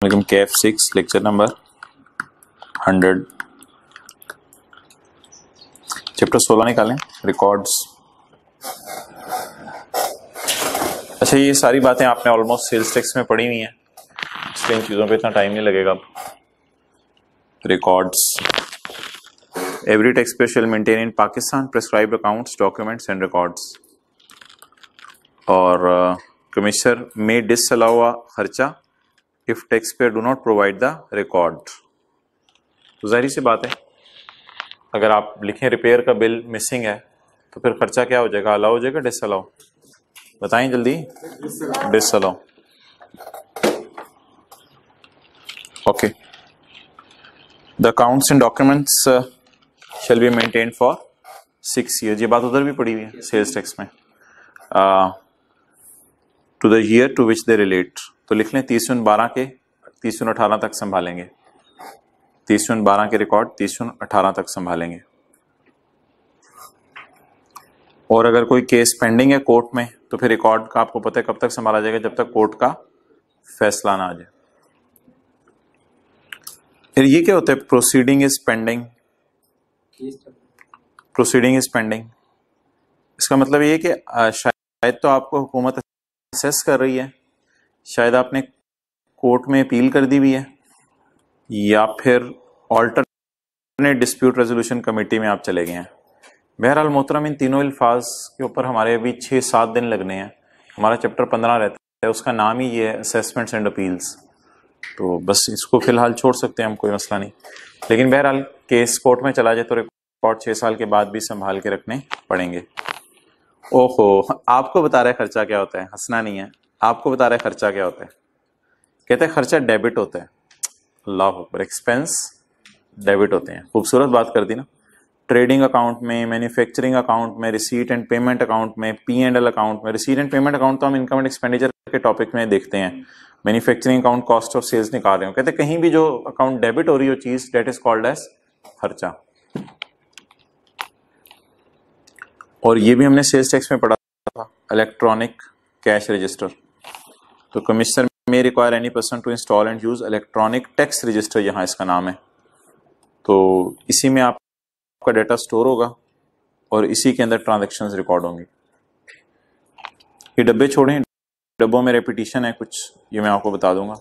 KF6 lecture number 100 chapter 16 निकालें records. अच्छा, ये सारी बातें आपने ऑलमोस्ट सेल्स टैक्स में पढ़ी हुई हैं, इसलिए इन चीज़ों पे इतना टाइम नहीं लगेगा। Records, every tax payer shall maintain in Pakistan prescribed accounts, documents and records. और कमिश्नर मे डिसअलाउ अ खर्चा if tax payer do not provide the record. तो जाहिर सी बात है, अगर आप लिखें रिपेयर का बिल मिसिंग है तो फिर खर्चा क्या हो जाएगा, अलाउ हो जाएगा डिसअलाउ? बताएं जल्दी। Disallow. Okay, the accounts and documents shall be maintain for 6 years। ये बात उधर भी पड़ी हुई है सेल्स टैक्स में। To the year to which they relate, तो लिख लें 30/12 के 30/18 तक संभालेंगे। 30/12 के रिकॉर्ड 30/18 तक संभालेंगे। और अगर कोई केस पेंडिंग है कोर्ट में तो फिर रिकॉर्ड का आपको पता है कब तक संभाला जाएगा, जब तक कोर्ट का फैसला ना आ जाए। फिर ये क्या होता है proceeding is pending? Proceeding is pending, इसका मतलब ये कि शायद तो आपको हुकूमत असेस कर रही है, शायद आपने कोर्ट में अपील कर दी हुई है, या फिर ऑल्टरनेट डिस्प्यूट रेजोल्यूशन कमेटी में आप चले गए हैं। बहरहाल मोहतरम, इन तीनों अल्फाज के ऊपर हमारे अभी 6-7 दिन लगने हैं। हमारा चैप्टर 15 रहता है, उसका नाम ही ये है असेसमेंट्स एंड अपील्स। तो बस इसको फिलहाल छोड़ सकते हैं हम, कोई मसला नहीं। लेकिन बहरहाल केस कोर्ट में चला जाए तो रिकॉर्ड 6 साल के बाद भी संभाल के रखने पड़ेंगे। ओहो, आपको बता रहा है खर्चा क्या होता है, हंसना नहीं है। आपको बता रहा है खर्चा क्या होता है, कहते हैं खर्चा डेबिट होता है। अल्लाह अकबर, एक्सपेंस डेबिट होते हैं। खूबसूरत बात कर दी ना। ट्रेडिंग अकाउंट में, मैन्युफैक्चरिंग अकाउंट में, रिसीट एंड पेमेंट अकाउंट में, P&L अकाउंट में। रिसीट एंड पेमेंट अकाउंट तो हम इनकम एंड एक्सपेंडिचर के टॉपिक में देखते हैं। Manufacturing account cost of sales निकाल रहे हो, कहते हैं कहीं भी जो अकाउंट डेबिट हो रही हो चीज, डेट इज कॉल्ड एज खर्चा। और ये भी हमने सेल्स टैक्स में पढ़ा था, इलेक्ट्रॉनिक कैश रजिस्टर। तो commissioner may require any person to install and use electronic tax register, यहाँ इसका नाम है। तो इसी में आपका डेटा स्टोर होगा और इसी के अंदर ट्रांजैक्शंस रिकॉर्ड होंगी। ये डब्बे छोड़ें, डब्बों में रेपिटेशन है कुछ, ये मैं आपको बता दूंगा।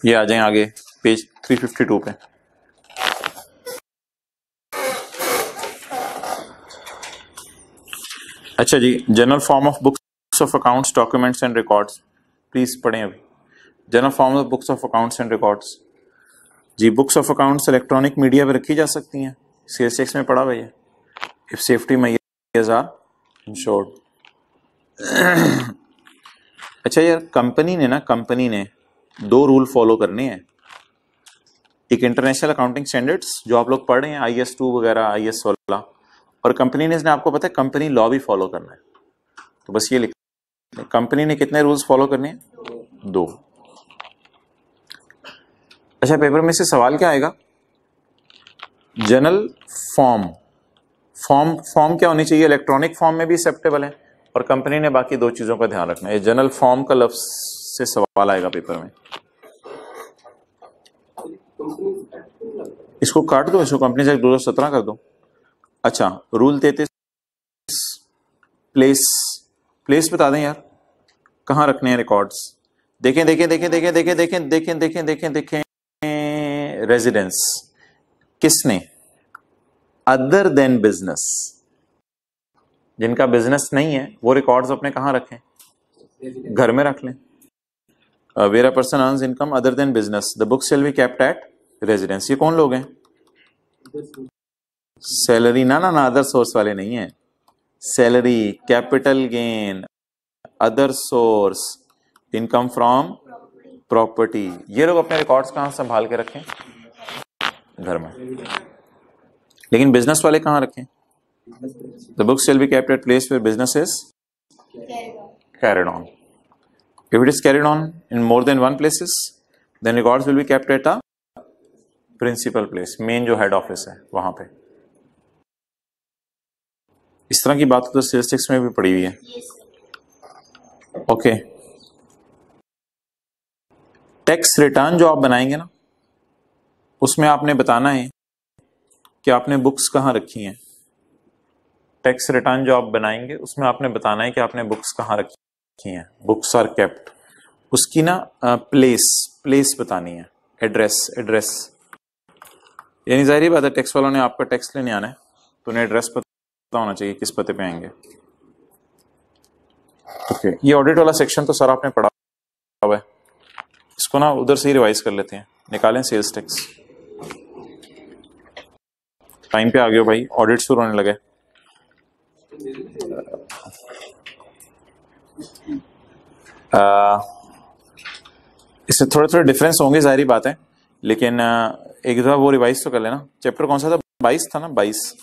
ये आ जाएं आगे पेज 352 पे। अच्छा जी, general form of books of accounts, documents and records, please पढ़ें अभी। General form of books of accounts and records. जी, books of accounts electronic media पे रखी जा सकती हैं, सेल्स टैक्स में पढ़ा हुआ है। If safety measures are insured. अच्छा यार, कंपनी ने 2 रूल फॉलो करने हैं। एक इंटरनेशनल अकाउंटिंग स्टैंडर्ड्स जो आप लोग पढ़ रहे हैं, IS2 वगैरह, IS 16, और कंपनी ने, आपको पता है कंपनी लॉ भी फॉलो करना है। तो बस ये लिख, कंपनी ने कितने रूल्स फॉलो करने हैं? 2। अच्छा, पेपर में से सवाल क्या आएगा? जनरल फॉर्म क्या होनी चाहिए? इलेक्ट्रॉनिक फॉर्म में भी एक्सेप्टेबल है, और कंपनी ने बाकी 2 चीजों का ध्यान रखना है। जनरल फॉर्म का लफ्ज से सवाल आएगा पेपर में। इसको काट दो, इसको कंपनी से 2017 कर दो। अच्छा, रूल 33 प्लेस बता दें यार, कहां रखने हैं रिकॉर्ड्स? देखें रेजिडेंस किसने? Other than business. जिनका बिजनेस नहीं है वो रिकॉर्ड्स अपने कहां रखें? घर में रख लें। Where a person earns income other than business, the book shall be kept at residence. ये कौन लोग हैं? सैलरी ना, अदर सोर्स वाले नहीं है। Salary, capital gain, other source, income from property, ये लोग अपने रिकॉर्ड्स कहां संभाल के रखें? घर में। लेकिन बिजनेस वाले कहां रखें? The book shall be kept at place where business is carried on. If it is carried on in more than one places, then records will be kept at a principal place, main जो head office है वहां पे। इस तरह की बात तो sales tax में भी पड़ी हुई है। ओके, टैक्स रिटर्न जो आप बनाएंगे ना, उसमें आपने बताना है कि आपने बुक्स कहाँ रखी हैं। टैक्स रिटर्न जो आप बनाएंगे उसमें आपने बताना है कि आपने बुक्स कहाँ रखी हैं, बुक्स आर केप्ट। उसकी ना प्लेस बतानी है, एड्रेस। यानी जाहिर बात है टैक्स वालों ने आपका टैक्स लेने आना है तो उन्हें एड्रेस पता होना चाहिए किस पते पे आएंगे। ओके, ये ऑडिट वाला सेक्शन तो सर आपने पढ़ा हुआ है, इसको ना उधर से ही रिवाइज कर लेते हैं। निकालें सेल्स टैक्स। टाइम पे आ गए हो भाई, ऑडिट शुरू होने लगे। इससे थोड़े थोड़े डिफरेंस होंगे, जाहिर बात है, लेकिन एक दफा वो रिवाइज तो कर लेना। चैप्टर कौन सा था? 22 था ना? 22।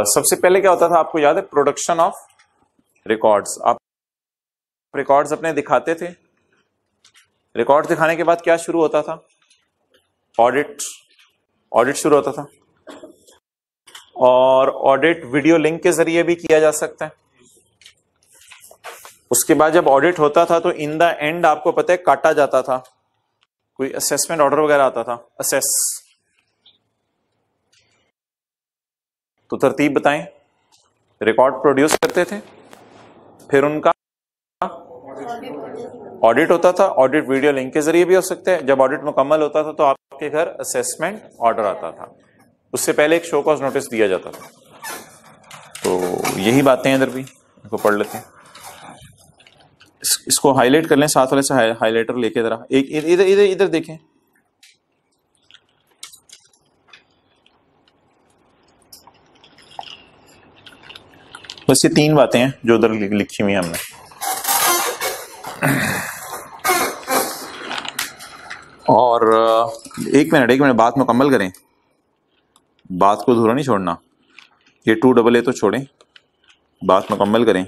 सबसे पहले क्या होता था आपको याद है? Production of records. आप रिकॉर्ड्स अपने दिखाते थे, रिकॉर्ड दिखाने के बाद क्या शुरू होता था? ऑडिट शुरू होता था। और ऑडिट वीडियो लिंक के जरिए भी किया जा सकता है। उसके बाद जब ऑडिट होता था तो इन द एंड आपको पता है काटा जाता था, कोई असेसमेंट ऑर्डर वगैरह आता था, असेस। तो तरतीब बताएं। रिकॉर्ड प्रोड्यूस करते थे, फिर उनका ऑडिट होता था। ऑडिट वीडियो लिंक के जरिए भी हो सकता है। जब ऑडिट मुकम्मल होता था तो आपके घर असेसमेंट ऑर्डर आता था। उससे पहले एक शो कॉज नोटिस दिया जाता था। तो यही बातें हैं, इधर भी इनको पढ़ लेते हैं। इसको हाईलाइट कर लें, साथ वाले से हाईलाइटर लेके जरा एक इधर इधर इधर देखें। बस ये 3 बातें हैं जो उधर लिखी हुई हैं हमने। और एक मिनट बात मुकम्मल करें, बात को अधूरा नहीं छोड़ना। ये 2AA तो छोड़ें, बात मुकम्मल करें।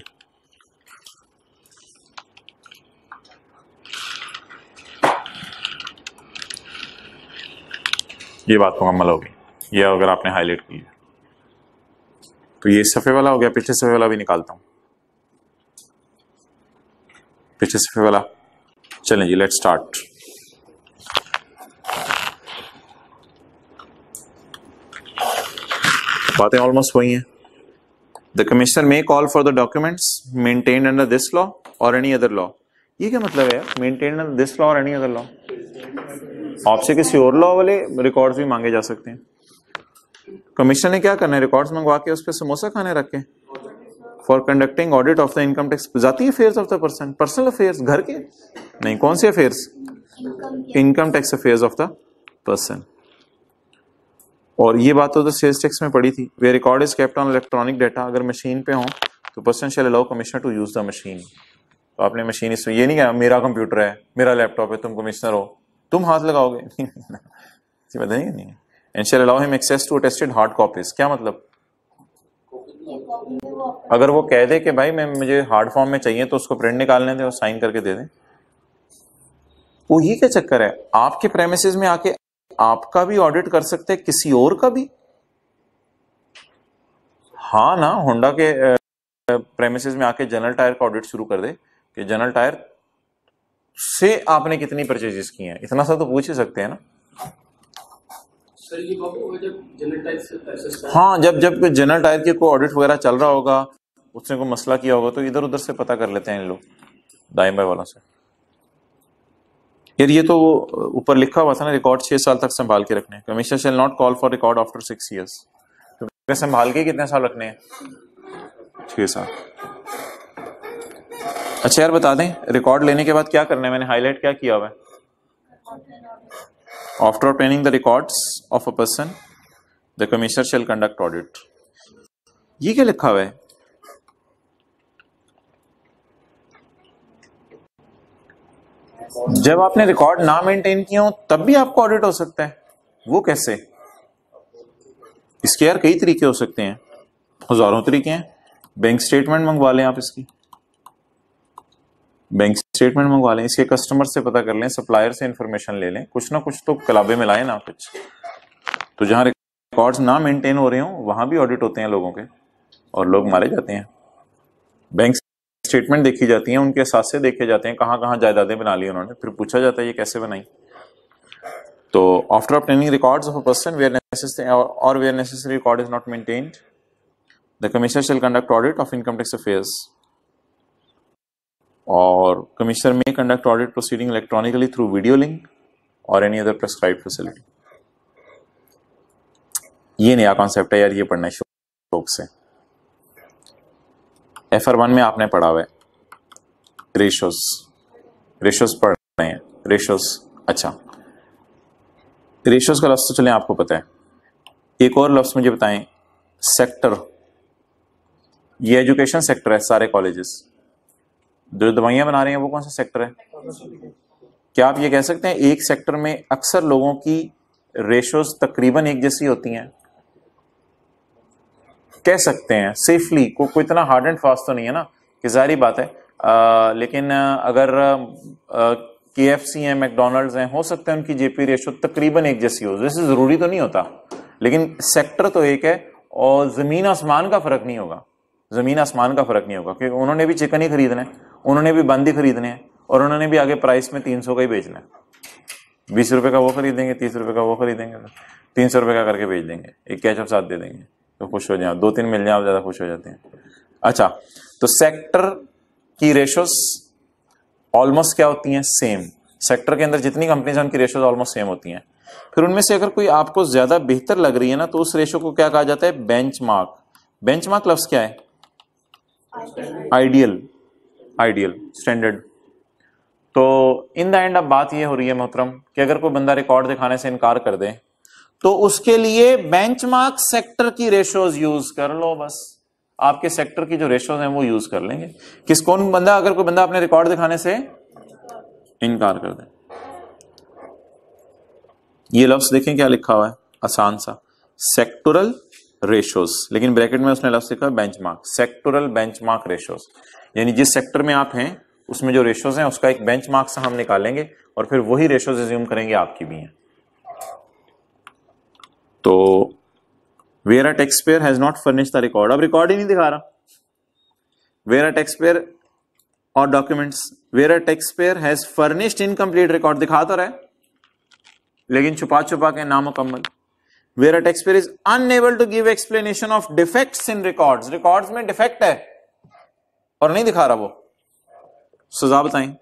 ये बात मुकम्मल होगी, ये अगर आपने हाईलाइट की है तो ये सफ़े वाला हो गया। पिछले सफ़े वाला भी निकालता हूं, पिछले सफ़े वाला। चलें जी, लेट्स स्टार्ट। बातें ऑलमोस्ट वही हैं। The commissioner may call for the documents maintained under this law और एनी अदर लॉ। ये क्या मतलब है? मेंटेन्ड अंडर दिस लॉ और एनी अदर लॉ। आपसे किसी और लॉ वाले रिकॉर्ड्स भी मांगे जा सकते हैं। कमिश्नर ने क्या करना है? रिकॉर्ड्स मंगवा के उस पर समोसा खाने रख के। For conducting audit of the income tax, जाती affairs of the person, personal affairs, घर के नहीं। कौन से affairs? Income tax affairs of the person. और ये बात तो सेल्स टैक्स में पड़ी थी। Where record is kept on electronic data. अगर मशीन पे हो तो person shall allow commissioner to use the machine. तो आपने मशीन, इसमें ये नहीं कहा मेरा कंप्यूटर है, मेरा लैपटॉप है, तुम कमिश्नर हो, तुम हाथ लगाओगे नहीं। And shall allow him access to attested hard copies. क्या मतलब? अगर वो कह दे कि भाई मुझे हार्ड फॉर्म में चाहिए तो उसको प्रिंट निकालने दे और साइन करके दे दे। वो ही क्या चक्कर है? आपके प्रेमिसेस में आके आपका भी ऑडिट कर सकते हैं, किसी और का भी। हाँ ना, होंडा के प्रेमिसेस में आके जनरल टायर का ऑडिट शुरू कर दे कि जनरल टायर से आपने कितनी परचेजेस की हैं। इतना सा तो पूछ ही सकते हैं ना सर। ये जब जनरल टायर से हाँ, जब जनरल टायर की कोई ऑडिट वगैरह चल रहा होगा, उसने कोई मसला किया होगा तो इधर उधर से पता कर लेते हैं इन लोग, दाएं बाएं वालों से। यार ये तो ऊपर लिखा हुआ था ना, रिकॉर्ड 6 साल तक संभाल के रखने। Commissioner shall not call for record after 6 years। तो संभाल के कितने साल रखने हैं? 6 साल। अच्छा यार बता दें, रिकॉर्ड लेने के बाद क्या करना है? मैंने हाईलाइट क्या किया हुआ है? After obtaining the records of a person the commissioner shall conduct audit. ये क्या लिखा हुआ है? जब आपने रिकॉर्ड ना मेंटेन किया हो तब भी आपको ऑडिट हो सकता है। वो कैसे? इसके यार कई तरीके हो सकते हैं, हजारों तरीके हैं। बैंक स्टेटमेंट मंगवा लें आप, इसकी बैंक स्टेटमेंट मंगवा लें, इसके कस्टमर से पता कर लें, सप्लायर से इंफॉर्मेशन ले लें, कुछ ना कुछ तो कलाबे मिलाए ना कुछ। तो जहां रिकॉर्ड्स ना मेंटेन हो रहे हो वहां भी ऑडिट होते हैं लोगों के, और लोग मारे जाते हैं। बैंक स्टेटमेंट देखी जाती हैं, उनके साथ से देखे जाते हैं कहाँ कहाँ जायदादें बना ली उन्होंने, फिर पूछा जाता है ये कैसे बनाई। तो after obtaining records of a person where necessary और where necessary record is not maintained, the commissioner shall conduct audit of income tax affairs, और commissioner may conduct audit proceeding electronically through video link और any other prescribed facility. ये नया concept है यार, ये पढ़ना है शौक से। FR1 में आपने पढ़ा हुआ है रेशोस, रेशोस पढ़ रहे हैं, रेशोस। अच्छा, रेशोस का लफ्ज तो चले आपको पता है, एक और लफ्ज मुझे बताएं, सेक्टर। ये एजुकेशन सेक्टर है, सारे कॉलेजेस जो दवाइयां बना रहे हैं वो कौन सा सेक्टर है? क्या आप ये कह सकते हैं एक सेक्टर में अक्सर लोगों की रेशोस तकरीबन एक जैसी होती हैं? कह सकते हैं सेफली, कोई इतना हार्ड एंड फास्ट तो नहीं है ना, कि जाहिर बात है। लेकिन अगर KFC है, मैकडोनल्ड्स हैं, हो सकता है उनकी जेपी रेशो तकरीबन एक जैसी हो, जैसे जरूरी तो नहीं होता, लेकिन सेक्टर तो एक है और जमीन आसमान का फर्क नहीं होगा, जमीन आसमान का फर्क नहीं होगा, क्योंकि उन्होंने भी चिकन ही खरीदना है, उन्होंने भी बंद ही खरीदने हैं, और उन्होंने भी आगे प्राइस में 300 का ही बेचना है। 20 रुपए का वो खरीदेंगे, 30 रुपए का वो खरीदेंगे, 300 रुपए का करके बेच देंगे, एक कैचअप साथ दे देंगे तो खुश हो जाए, 2-3 मिल जाए आप ज्यादा खुश हो जाते हैं। अच्छा, तो सेक्टर की रेशोस ऑलमोस्ट क्या होती हैं? सेम। सेक्टर के अंदर जितनी कंपनीज हैं उनकी रेशोस ऑलमोस्ट सेम होती हैं। फिर उनमें से अगर कोई आपको ज्यादा बेहतर लग रही है ना, तो उस रेशो को क्या कहा जाता है? बेंचमार्क। बेंचमार्क लफ्ज क्या है? Ideal, ideal standard. तो इन द एंड अब बात ये हो रही है मोहतरम कि अगर कोई बंदा रिकॉर्ड दिखाने से इनकार कर दे तो उसके लिए बेंचमार्क सेक्टर की रेशोज यूज कर लो, बस आपके सेक्टर की जो रेशोज हैं वो यूज कर लेंगे। कौन बंदा, अगर कोई बंदा अपने रिकॉर्ड दिखाने से इनकार कर दे, ये लफ्ज देखें क्या लिखा हुआ है, आसान सा, सेक्टोरल रेशोज, लेकिन ब्रैकेट में उसने लफ्ज लिखा है बेंचमार्क, सेक्टोरल बेंचमार्क रेशोज, यानी जिस सेक्टर में आप हैं उसमें जो रेशोज हैं उसका एक बेंचमार्क से हम निकालेंगे और फिर वही रेशोज एज्यूम करेंगे आपकी भी हैं। तो where a tax payer has not furnish the record, अब रिकॉर्ड ही नहीं दिखा रहा, वेयर अ टैक्स पेयर और documents, where a tax payer has furnished incomplete record, दिखा तो रहा है लेकिन छुपा छुपा के नामुकम्मल। Where a tax payer is unable to give explanation of defects in records, records में डिफेक्ट है और नहीं दिखा रहा, वो सजा बताएं।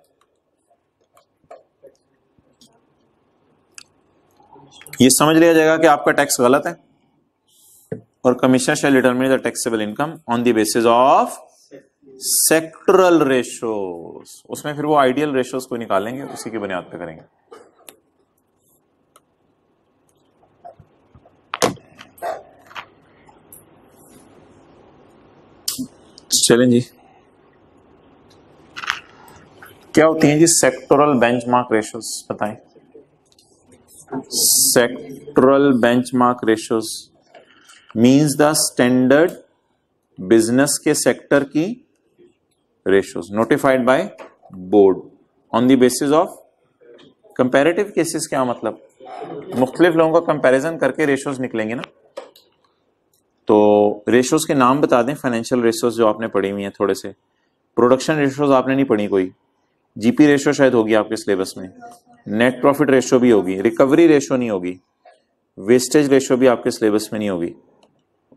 ये समझ लिया जाएगा कि आपका टैक्स गलत है, और commissioner shall determine the taxable income on the basis of sectoral ratios, उसमें फिर वो आइडियल रेशोस को निकालेंगे, उसी की बुनियाद पे करेंगे। चलें जी, क्या होती हैं जी सेक्टोरल बेंचमार्क रेशोस, बताएं। Sectoral benchmark ratios means the standard business के सेक्टर की ratios notified by board on the basis of comparative cases. क्या मतलब? मुख्तलिफ लोगों का कंपैरिजन करके रेशोस निकलेंगे ना। तो रेशोस के नाम बता दें, फाइनेंशियल रेशोस जो आपने पढ़ी हुई हैं थोड़े से, प्रोडक्शन रेशोस आपने नहीं पढ़ी कोई, जीपी रेशो शायद होगी आपके सिलेबस में, नेट प्रॉफिट रेशो भी होगी, रिकवरी रेशो नहीं होगी, वेस्टेज रेशो भी आपके सिलेबस में नहीं होगी,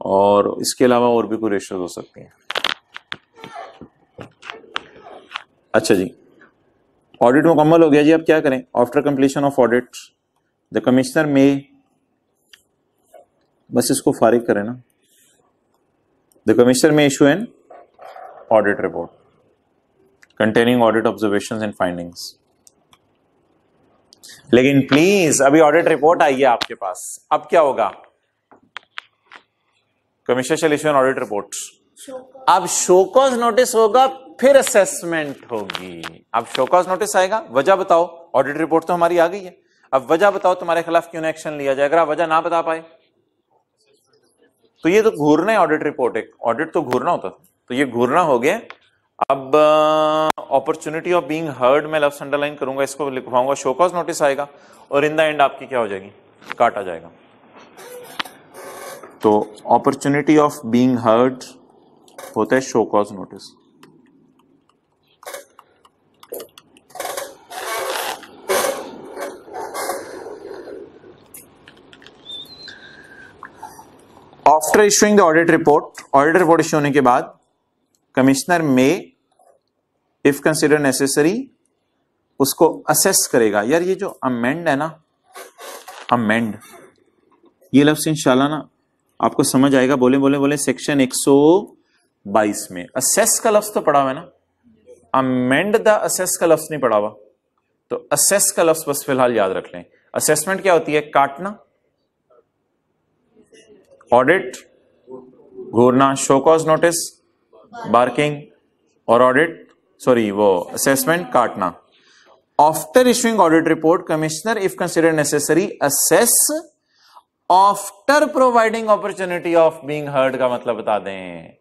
और इसके अलावा और भी कोई रेशोज हो सकती हैं। अच्छा जी, ऑडिट मुकम्मल हो गया जी, अब क्या करें? After completion of audit the commissioner में, बस इसको फारिग करें ना, द कमिश्नर में issue an audit report containing audit observations and findings। लेकिन प्लीज अभी ऑडिट रिपोर्ट आई है आपके पास, अब क्या होगा? Commissioner shall issue an audit report, अब शोकॉज नोटिस होगा, फिर असेसमेंट होगी। अब शोकॉज नोटिस आएगा, वजह बताओ, ऑडिट रिपोर्ट तो हमारी आ गई है, अब वजह बताओ तुम्हारे खिलाफ क्यों एक्शन लिया जाए। अगर आप वजह ना बता पाए तो ये तो घूरना है ऑडिट रिपोर्ट, एक ऑडिट तो घूरना होता था, तो ये घूरना हो गया। अब अपॉर्चुनिटी ऑफ बीइंग हर्ड में लफ्ज अंडरलाइन करूंगा, इसको लिखवाऊंगा, शो कॉज नोटिस आएगा और इन द एंड आपकी क्या हो जाएगी? काटा जाएगा। तो अपॉर्चुनिटी ऑफ बीइंग हर्ड होता है show cause notice. After issuing the audit report issue होने के बाद कमिश्नर में इफ कंसिडर नेसेसरी उसको असेस करेगा। यार ये जो अमेंड है ना, अमेंड, ये लफ्ज इंशाल्लाह ना आपको समझ आएगा। बोले बोले बोले सेक्शन 122 में असेस का लफ्ज तो पढ़ा हुआ है ना, अमेंड द असेस का लफ्ज नहीं पढ़ा हुआ। तो असेस का लफ्ज बस फिलहाल याद रख लें। असेसमेंट क्या होती है? काटना, ऑडिट घूरना, शो कॉज नोटिस बार्किंग, और ऑडिट वो असेसमेंट काटना। After issuing audit report commissioner if consider necessary assess after providing opportunity of being heard का मतलब बता दें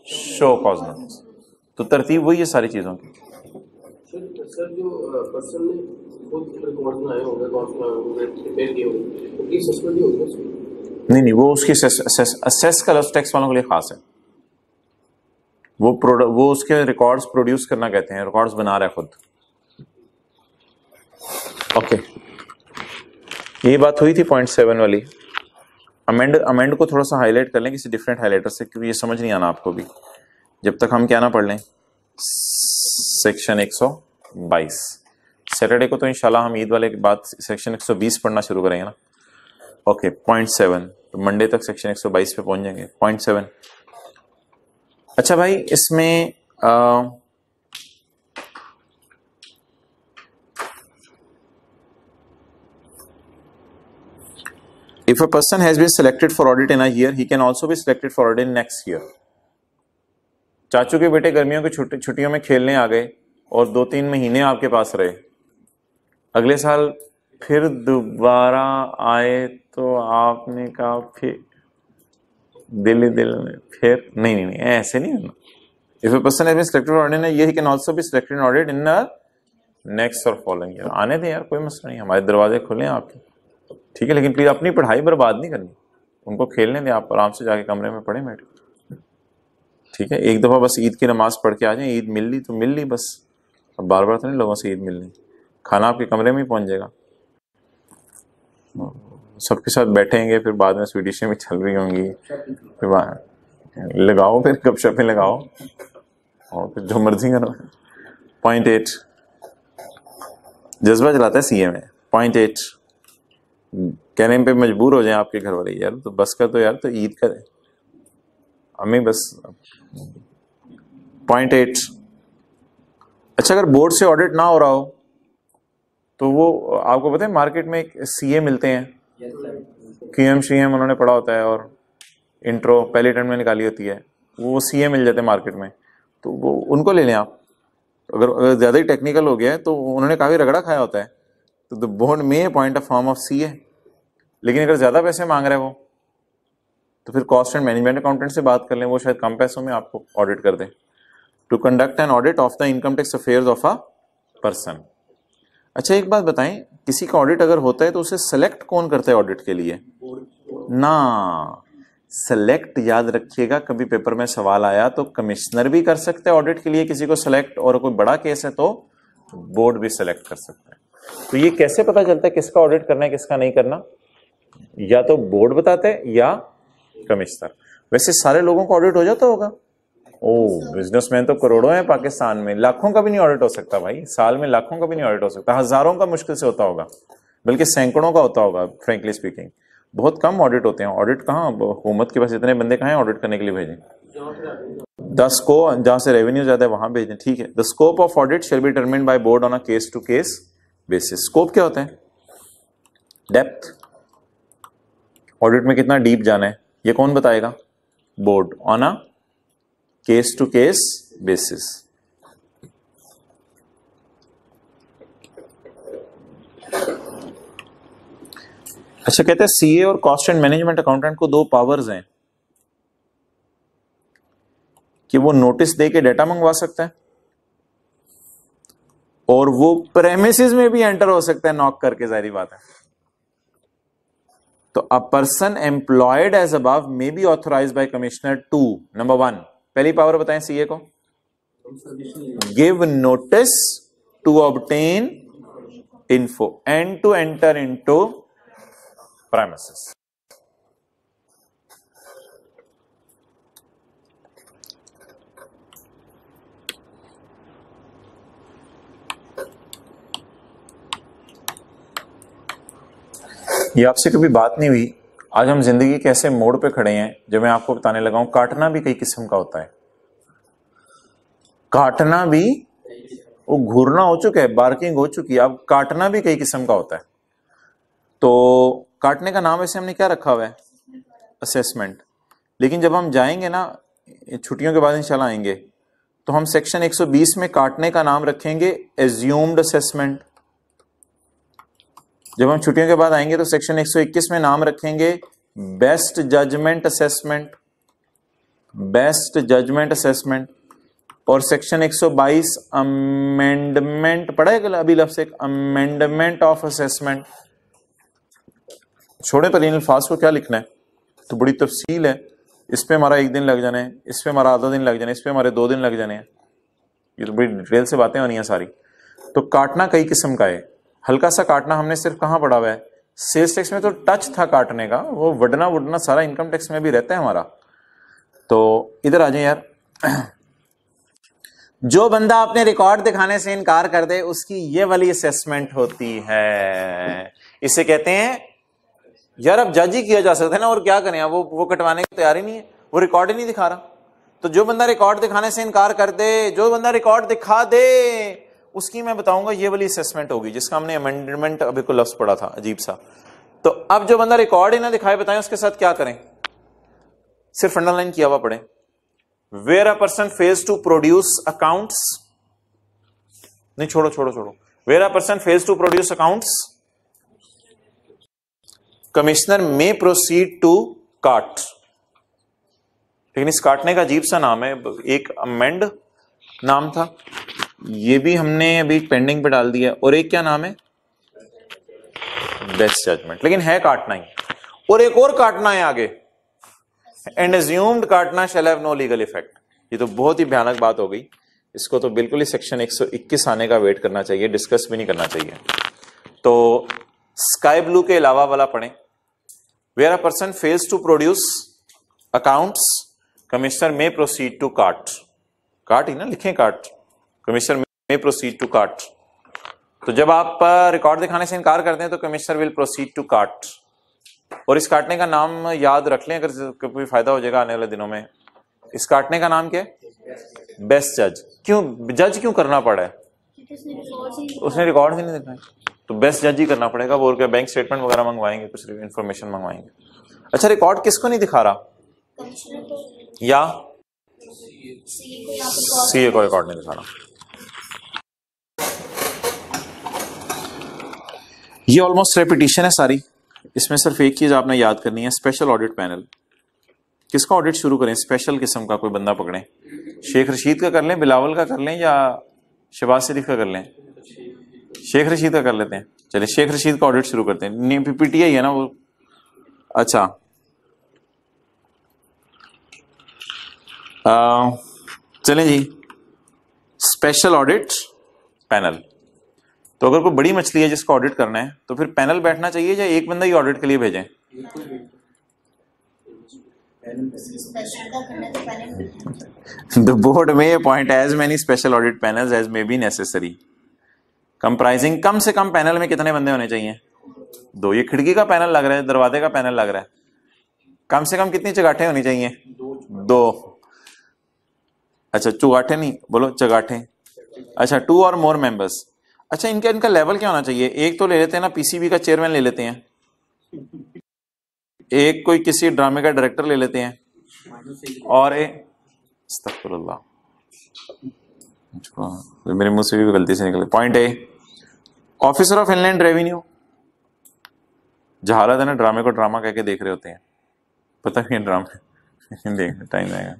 शो कॉज नोटिस। तो तरतीब वही है सारी चीजों की। सर जो पर्सन ने खुद रिकॉर्ड बनाए होंगे, प्रिपेयर किए होंगे, उनकी सस्पेंड नहीं होगी? नहीं, वो उसकी असेस का लफ्ज टैक्स वालों के लिए खास है। वो उसके रिकॉर्ड्स प्रोड्यूस करना कहते हैं, रिकॉर्ड्स बना रहा है खुद। ओके, ये बात हुई थी पॉइंट 7 वाली। अमेंड को थोड़ा सा हाईलाइट कर लें किसी डिफरेंट हाईलाइटर से, क्योंकि ये समझ नहीं आना आपको भी जब तक हम क्या ना पढ़ लें सेक्शन 122। सैटरडे को तो इंशाल्लाह हम ईद वाले के बाद सेक्शन 120 पढ़ना शुरू करेंगे ना। ओके, पॉइंट 7, तो मंडे तक सेक्शन 122 पे पहुंच जाएंगे। पॉइंट 7, अच्छा भाई, इसमें if a person has been selected for audit in a year, he can also be selected for audit in next year. चाचू के बेटे गर्मियों की छुट्टियों में खेलने आ गए और 2-3 महीने आपके पास रहे, अगले साल फिर दोबारा आए तो आपने कहा फिर दिल में फिर नहीं ऐसे नहीं होना। If a person has been selected for audit in a year, he can also be selected in audit in the next or following year. आने दें यार, कोई मसला नहीं, हमारे दरवाजे खुले हैं आपके, ठीक है। लेकिन प्लीज अपनी पढ़ाई बर्बाद नहीं करनी, उनको खेलने दें, आप आराम से जाके कमरे में पढ़े बैठ, ठीक है। एक दफा बस ईद की नमाज पढ़ के आ जाए, ईद मिल ली तो मिल ली बस, अब बार बार तो नहीं लोगों से ईद मिलनी। खाना आपके कमरे में ही पहुंच जाएगा, सबके साथ बैठेंगे, फिर बाद में स्वीडिशें भी चल रही होंगी, फिर लगाओ, फिर गपशपें लगाओ और फिर जो मर्जी करो। पॉइंट 8, जज्बा चलाता है सीए में। पॉइंट 8, कहने पे मजबूर हो जाए आपके घर वाले, यार तो बस कर दो यार, तो ईद करे अम्मी बस। पॉइंट 8, अच्छा अगर बोर्ड से ऑडिट ना हो रहा हो तो वो आपको पता है मार्केट में एक सीए मिलते हैं, क्यूएम शीएम उन्होंने पढ़ा होता है और इंट्रो पहले टर्म में निकाली होती है, वो सीए मिल जाते हैं मार्केट में, तो वो उनको ले लें आप। अगर ज्यादा ही टेक्निकल हो गया है तो उन्होंने काफी रगड़ा खाया होता है, तो the board may appoint a form of CA. लेकिन अगर ज्यादा पैसे मांग रहे हैं वो, तो फिर कॉस्ट एंड मैनेजमेंट अकाउंटेंट से बात कर लें, वो शायद कम पैसों में आपको ऑडिट कर दें। To conduct an audit of the income tax affairs of a person. अच्छा एक बात बताएं, किसी का ऑडिट अगर होता है तो उसे सेलेक्ट कौन करता है ऑडिट के लिए? ना, सेलेक्ट याद रखिएगा, कभी पेपर में सवाल आया तो कमिश्नर भी कर सकते हैं ऑडिट के लिए किसी को सेलेक्ट, और कोई बड़ा केस है तो बोर्ड भी सेलेक्ट कर सकता है। तो ये कैसे पता चलता है किसका ऑडिट करना है किसका नहीं करना? या तो बोर्ड बताते हैं या कमिश्नर। वैसे सारे लोगों का ऑडिट हो जाता होगा? ओ, बिजनेसमैन तो करोड़ों हैं पाकिस्तान में, लाखों का भी नहीं ऑडिट हो सकता भाई, साल में लाखों का भी नहीं ऑडिट हो सकता, हजारों का मुश्किल से होता होगा, बल्कि सैकड़ों का होता होगा। फ्रेंकली स्पीकिंग बहुत कम ऑडिट होते हैं। ऑडिट कहाँ, हुकूमत के पास इतने बंदे कहाँ हैं ऑडिट करने के लिए भेजें? 10 को जहां से रेवेन्यू ज्यादा है वहां भेजें, ठीक है। The scope of audit shall be determined by board on a case to case basis. Scope क्या होता है? डेप्थ, ऑडिट में कितना डीप जाना है ये कौन बताएगा? Board, on a case to case basis. अच्छा कहते हैं सीए और कॉस्ट एंड मैनेजमेंट अकाउंटेंट को 2 पावर्स हैं कि वो नोटिस दे के डेटा मंगवा सकता है और वो प्रेमिसेस में भी एंटर हो सकता है नॉक करके, जाहिर बात है। तो a person employed as above may be authorised by commissioner to, number 1, पहली पावर बताएं सीए को, give notice to obtain info and to enter into premises. ये आपसे कभी बात नहीं हुई, आज हम जिंदगी के ऐसे मोड़ पे खड़े हैं जो मैं आपको बताने लगा हूं। काटना भी कई किस्म का होता है, काटना भी, वो घूरना हो चुका है, बार्किंग हो चुकी है, अब काटना भी कई किस्म का होता है। तो काटने का नाम ऐसे हमने क्या रखा हुआ है, असेसमेंट। लेकिन जब हम जाएंगे ना, छुट्टियों के बाद इंशाल्लाह आएंगे, तो हम सेक्शन 120 में काटने का नाम रखेंगे एज्यूम्ड असेसमेंट। जब हम छुट्टियों के बाद आएंगे तो सेक्शन 121 में नाम रखेंगे best judgement assessment, best judgement assessment. और सेक्शन 122 अमेंडमेंट, पढ़ा है अभी लफ्ज़ एक, अमेंडमेंट ऑफ असेसमेंट। छोड़े पर इन अल्फाज को क्या लिखना है, तो बड़ी तफसील है, इस पे हमारा 1 दिन लग जाना है, इस पे हमारा आधा दिन लग जाना है, इस पे हमारे 2 दिन लग जाने हैं। ये तो बड़ी डिटेल से बातें होनी है सारी। तो काटना कई किस्म का है। हल्का सा काटना हमने सिर्फ कहाँ पढ़ा हुआ है, सेल्स टैक्स में तो टच था काटने का, वो वडना वुडना सारा इनकम टैक्स में भी रहता है हमारा। तो इधर आ जाए यार, जो बंदा अपने रिकॉर्ड दिखाने से इनकार कर दे उसकी ये वाली असेसमेंट होती है। इसे कहते हैं यार अब जज ही किया जा सकता है ना, और क्या करें, वो कटवाने की तैयारी नहीं है, वो रिकॉर्ड ही नहीं दिखा रहा। तो जो बंदा रिकॉर्ड दिखाने से इनकार कर दे, जो बंदा रिकॉर्ड दिखा दे, उसकी मैं बताऊंगा ये वाली असेसमेंट होगी, जिसका हमने अमेंडमेंट अभी को लफ्ज पढ़ा था अजीब सा। तो अब जो बंदा रिकॉर्ड ही ना दिखाए, बताएं उसके साथ क्या करें, सिर्फ अंडरलाइन किया हुआ पढ़े। Where a person fails to produce accounts, नहीं छोड़ो, where a person fails to produce accounts, commissioner may proceed to काट। लेकिन इस काटने का अजीब सा नाम है, एक अमेंड नाम था, ये भी हमने अभी पेंडिंग पे डाल दिया, और एक क्या नाम है, बेस्ट जजमेंट, लेकिन है काटना ही। और एक और काटना है आगे, एंड एज्यूम्ड काटना shall have no legal effect. ये तो बहुत ही भयानक बात हो गई, इसको तो बिल्कुल ही सेक्शन 121 आने का वेट करना चाहिए, डिस्कस भी नहीं करना चाहिए। तो स्काई ब्लू के अलावा वाला पढ़ें, where a person fails to produce accounts, commissioner may proceed to काट। काट ही ना लिखें, काट, कमिश्नर में प्रोसीड टू काट। तो जब आप रिकॉर्ड दिखाने से इनकार करते हैं तो कमिश्नर विल प्रोसीड टू काट। और इस काटने का नाम याद रख लें, अगर कोई फायदा हो जाएगा आने वाले दिनों में। इस काटने का नाम क्या है, बेस्ट जज। क्यों जज क्यों करना पड़ा है, उसने रिकॉर्ड ही नहीं दिखाए, तो बेस्ट जज ही करना पड़ेगा। वो क्या बैंक स्टेटमेंट वगैरह मंगवाएंगे, कुछ इंफॉर्मेशन मंगवाएंगे। अच्छा, रिकॉर्ड किसको नहीं दिखा रहा, या सीए को रिकॉर्ड नहीं दिखा रहा। ये ऑलमोस्ट रेपिटेशन है सारी, इसमें सिर्फ एक चीज आपने याद करनी है, स्पेशल ऑडिट पैनल। किसका ऑडिट शुरू करें, स्पेशल किस्म का कोई बंदा पकड़ें, शेख रशीद का कर लें, बिलावल का कर लें, या शहबाज शरीफ का कर लें। शेख रशीद का कर लेते हैं, चलिए शेख रशीद का ऑडिट शुरू करते हैं। पीटीआई है ना वो, अच्छा चलें जी, स्पेशल ऑडिट पैनल। तो अगर कोई बड़ी मछली है जिसको ऑडिट करना है तो फिर पैनल बैठना चाहिए, या एक बंदा ही ऑडिट के लिए भेजें। The board may appoint as many special audit panels as may be necessary, comprising, कम से कम पैनल में कितने बंदे होने चाहिए, 2। ये खिड़की का पैनल लग रहा है, दरवाजे का पैनल लग रहा है, कम से कम कितनी चगाठे होनी चाहिए, 2। अच्छा चुगाठे नहीं बोलो, चगाठे। अच्छा 2 और मोर मेंबर्स। अच्छा इनका लेवल क्या होना चाहिए, एक तो ले लेते हैं ना पीसीबी का चेयरमैन ले लेते हैं, एक कोई किसी ड्रामे का डायरेक्टर ले लेते हैं, और अस्तगफिरुल्लाह, मेरे मुंह से भी गलती से निकल। Point A, officer of inland revenue. जहालत है ना, ड्रामे को ड्रामा कह के देख रहे होते हैं, पता नहीं ड्रामे देख टाइम आएगा,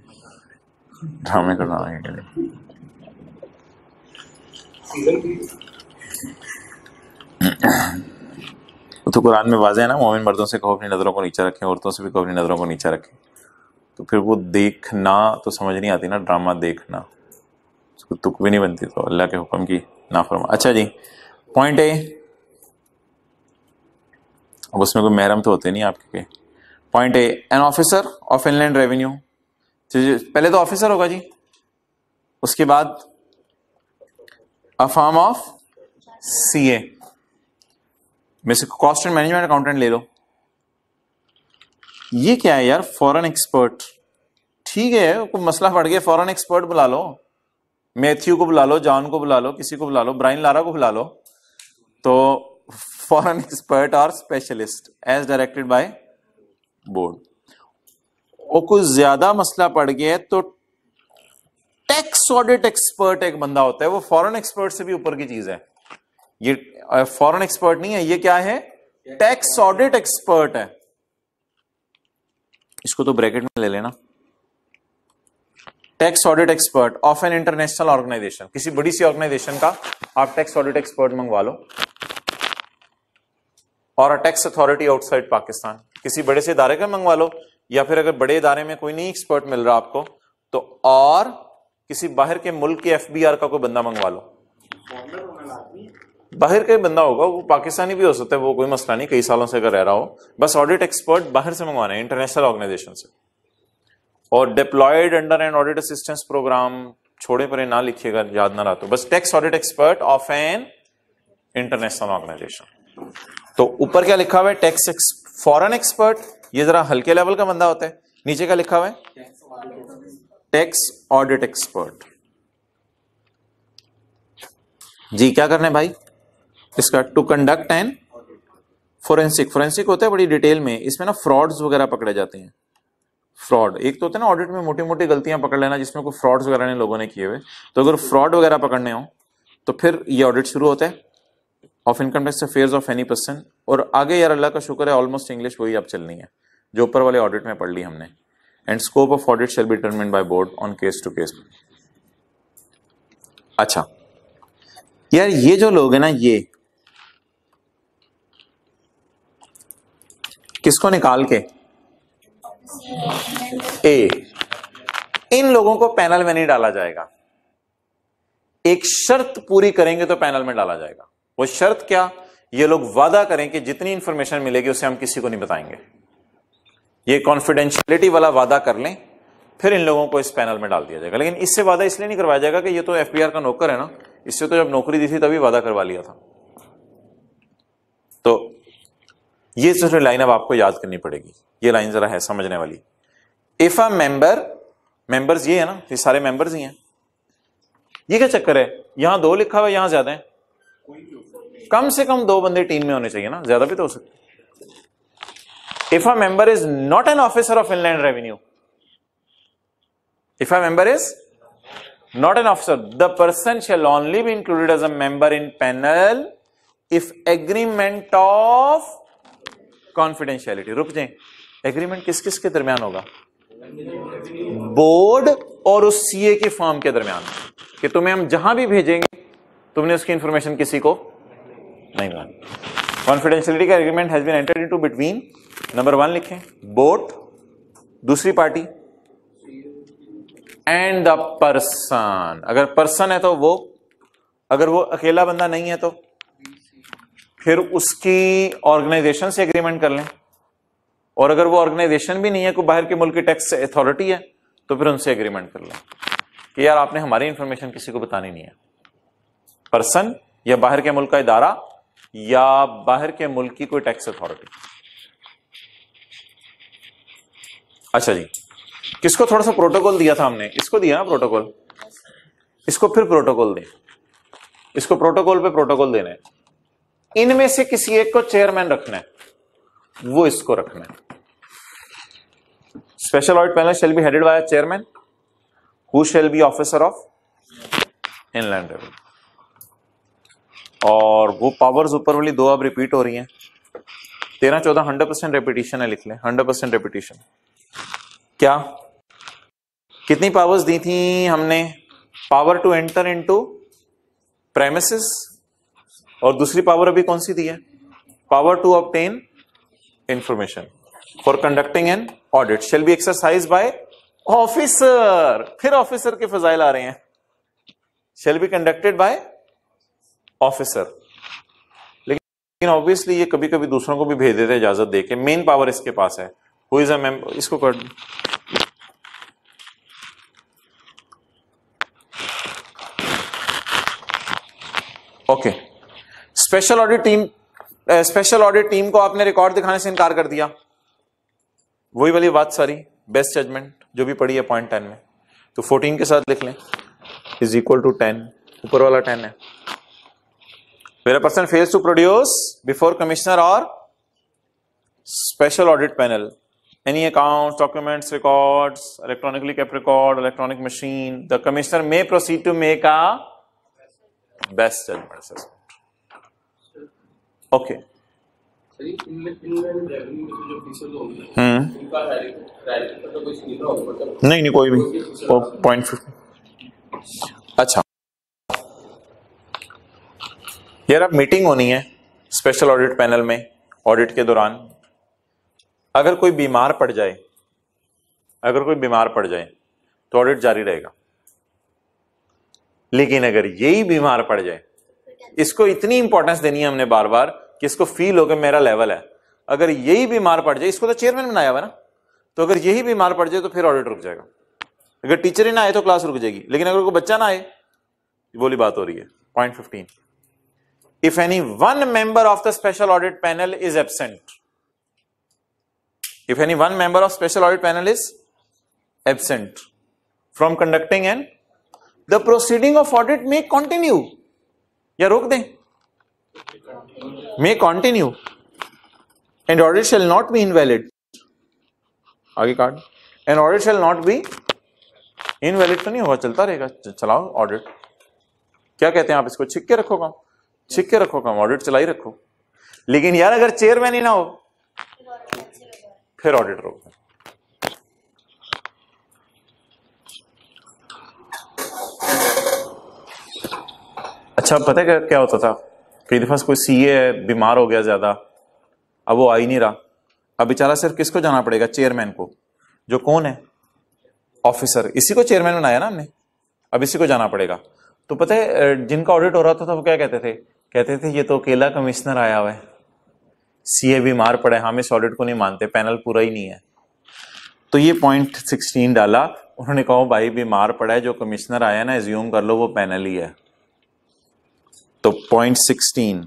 ड्रामे को ड्रामा कह के। तो कुरान में वाज़ेह है ना, मोमिन मर्दों से कहो अपनी नजरों को नीचा रखें, औरतों से भी कहो अपनी नजरों को नीचा रखें। तो फिर वो देखना तो समझ नहीं आती ना, ड्रामा देखना, उसको तुक भी नहीं बनती, तो अल्लाह के हुक्म की नाफरमानी। अच्छा जी, पॉइंट ए, अब उसमें कोई महरम तो होते नहीं आपके। Point A, an officer of inland revenue, पहले तो ऑफिसर होगा जी, उसके बाद अ फर्म ऑफ सीए में से कॉस्ट एंड मैनेजमेंट अकाउंटेंट ले लो। ये क्या है यार, फॉरेन एक्सपर्ट, ठीक है कोई मसला पड़ गया, फॉरेन एक्सपर्ट बुला लो, मैथ्यू को बुला लो, जॉन को बुला लो, किसी को बुला लो, ब्रायन लारा को बुला लो, तो फॉरेन एक्सपर्ट और specialist as directed by board. और कुछ ज्यादा मसला पड़ गया है तो टैक्स ऑडिट एक्सपर्ट एक बंदा होता है, वो फॉरेन एक्सपर्ट से भी ऊपर की चीज है। ये फॉरेन एक्सपर्ट नहीं है, ये क्या है, टैक्स ऑडिट एक्सपर्ट है। इसको तो ब्रैकेट में ले लेना, tax audit expert of an international organisation, किसी बड़ी सी ऑर्गेनाइजेशन का आप टैक्स ऑडिट एक्सपर्ट मंगवा लो, और a tax authority outside Pakistan, किसी बड़े से इदारे का मंगवा लो, या फिर अगर बड़े इदारे में कोई नहीं एक्सपर्ट मिल रहा आपको तो और किसी बाहर के मुल्क के एफबीआर का कोई बंदा मंगवा लो। बाहर का बंदा होगा, वो पाकिस्तानी भी हो सकता है, वो कोई मसला नहीं, कई सालों से अगर रह रहा हो, बस ऑडिट एक्सपर्ट बाहर से मंगवाना है, इंटरनेशनल ऑर्गेनाइजेशन से। और deployed under an audit assistance programme, छोड़े परे ना लिखिएगा, याद ना रहा तो, बस tax audit expert of an international organisation. तो ऊपर क्या लिखा हुआ है, टैक्स फॉरेन एक्सपर्ट, ये जरा हल्के लेवल का बंदा होता है। नीचे क्या लिखा हुआ है, टैक्स ऑडिट एक्सपर्ट। जी क्या करना है भाई इसका, to conduct an forensic, forensic होता है बड़ी डिटेल में, इसमें ना फ्रॉड्स वगैरह पकड़े जाते हैं। फ्रॉड एक तो होता है ना ऑडिट में मोटी मोटी गलतियां पकड़ लेना, जिसमें कोई फ्रॉड्स वगैरह ने लोगों ने किए हुए, तो अगर फ्रॉड वगैरह पकड़ने हो तो फिर ये ऑडिट शुरू होता है of income tax affairs of any person. और आगे यार अल्लाह का शुक्र है ऑलमोस्ट इंग्लिश वही अब चलनी है जो ऊपर वाले ऑडिट में पढ़ ली हमने। And scope of audit shall be determined by board on case to case. अच्छा यार ये जो लोग हैं ना, ये किसको निकाल के, ए, इन लोगों को पैनल में नहीं डाला जाएगा, एक शर्त पूरी करेंगे तो पैनल में डाला जाएगा। वो शर्त क्या, ये लोग वादा करें कि जितनी इंफॉर्मेशन मिलेगी उसे हम किसी को नहीं बताएंगे, ये कॉन्फिडेंशियलिटी वाला वादा कर लें, फिर इन लोगों को इस पैनल में डाल दिया जाएगा। लेकिन इससे वादा इसलिए नहीं करवाया जाएगा कि ये तो एफबीआर का नौकर है ना, इससे तो जब नौकरी दी थी तभी वादा करवा लिया था। तो ये जो लाइन अब आपको याद करनी पड़ेगी, ये लाइन जरा है समझने वाली। इफ अ मेंबर, मेंबर्स ये है ना, ये सारे मेंबर्स ही हैं। ये क्या चक्कर है, यहां 2 लिखा हुआ है, यहां ज्यादा है, कम से कम 2 बंदे टीम में होने चाहिए ना, ज्यादा भी तो हो सकते। If a member is not an officer of inland revenue, if a member is not an officer, the person shall only be included as a member in panel if agreement of confidentiality। रुक जाए, agreement किस किस के दरमियान होगा, board और उस CA की फर्म के दरमियान, कि तुम्हें हम जहां भी भेजेंगे तुमने उसकी इंफॉर्मेशन किसी को नहीं बतानी। कॉन्फिडेंशियलिटी का agreement has been entered into between, number 1 लिखें, बोर्ड, दूसरी पार्टी एंड द पर्सन। अगर पर्सन है तो वो, अगर वो अकेला बंदा नहीं है तो फिर उसकी ऑर्गेनाइजेशन से एग्रीमेंट कर लें, और अगर वो ऑर्गेनाइजेशन भी नहीं है, कोई बाहर के मुल्क की टैक्स अथॉरिटी है, तो फिर उनसे एग्रीमेंट कर लें कि यार आपने हमारी इंफॉर्मेशन किसी को बतानी नहीं है। पर्सन या बाहर के मुल्क का इदारा या बाहर के मुल्क की कोई टैक्स अथॉरिटी। अच्छा जी, किसको थोड़ा सा प्रोटोकॉल दिया था हमने, इसको दिया ना प्रोटोकॉल, इसको फिर प्रोटोकॉल दें, इसको प्रोटोकॉल पे प्रोटोकॉल देना है। इनमें से किसी एक को चेयरमैन रखना है, वो इसको रखना है। Special audit panel shall be headed by chairman who shall be officer of inland revenue. और वो पावर्स ऊपर वाली 2 अब रिपीट हो रही हैं, 13-14 100% रेपिटेशन है, लिख लें 100% रेपिटेशन। क्या कितनी पावर्स दी थी हमने, power to enter into premises, और दूसरी पावर अभी कौन सी दी है, power to obtain information for conducting an audit shall be exercise by officer, फिर ऑफिसर के फजाइल आ रहे हैं, shall be conducted by officer. लेकिन ऑब्वियसली ये कभी कभी दूसरों को भी भेज देते हैं इजाजत देके, मेन पावर इसके पास है। हु इज अ मेंबर, इसको कर ओके। स्पेशल ऑडिट टीम को आपने रिकॉर्ड दिखाने से इनकार कर दिया, वही वाली बात सारी, बेस्ट जजमेंट जो भी पड़ी है पॉइंट 10 में, तो 14 के साथ लिख लें इज इक्वल टू 10, ऊपर वाला 10 है। फिर a person fails to produce before commissioner और special audit panel any accounts, documents, records, electronically kept record, electronic machine, the commissioner may proceed to make a best judgement assessment. Okay, नहीं कोई भी point. अच्छा यार, अब meeting होनी है special audit panel में ऑडिट के दौरान। अगर कोई बीमार पड़ जाए तो ऑडिट जारी रहेगा, लेकिन अगर यही बीमार पड़ जाए, इसको इतनी इंपॉर्टेंस देनी है हमने बार बार कि इसको फील हो कि मेरा लेवल है। अगर यही बीमार पड़ जाए, इसको तो चेयरमैन बनाया हुआ ना, तो अगर यही बीमार पड़ जाए तो फिर ऑडिट रुक जाएगा। अगर टीचर ही ना आए तो क्लास रुक जाएगी, लेकिन अगर कोई बच्चा ना आए, बोली बात हो रही है। Point 15, if any one member of the special audit panel is absent, if any one member of special audit panel is absent from conducting and the proceeding of audit may continue, या रोक दें, may continue and audit shall not be invalid, आगे काट, and audit shall not be invalid तो नहीं होगा, चलता रहेगा, चलाओ ऑडिट। क्या कहते हैं आप इसको, छिक्के रखो काम, ऑडिट चलाई रखो। लेकिन यार अगर चेयरमैन ही ना हो फिर ऑडिट रोक दें। अच्छा, पता है क्या होता था, कई दफा कोई सीए बीमार हो गया ज्यादा, अब वो आ ही नहीं रहा, अब बेचारा सिर्फ किसको जाना पड़ेगा, चेयरमैन को, जो कौन है, ऑफिसर, इसी को चेयरमैन बनाया ना हमने, अब इसी को जाना पड़ेगा। तो पता है जिनका ऑडिट हो रहा था वो क्या कहते थे ये तो अकेला कमिश्नर आया हुआ है, सीए बीमार पड़े, हम इस ऑडिट को नहीं मानते, पैनल पूरा ही नहीं है। तो ये पॉइंट 16 डाला, उन्होंने कहा भाई बीमार पड़ा है, जो कमिश्नर आया ना, एज्यूम कर लो वो पैनल ही है। तो point 16,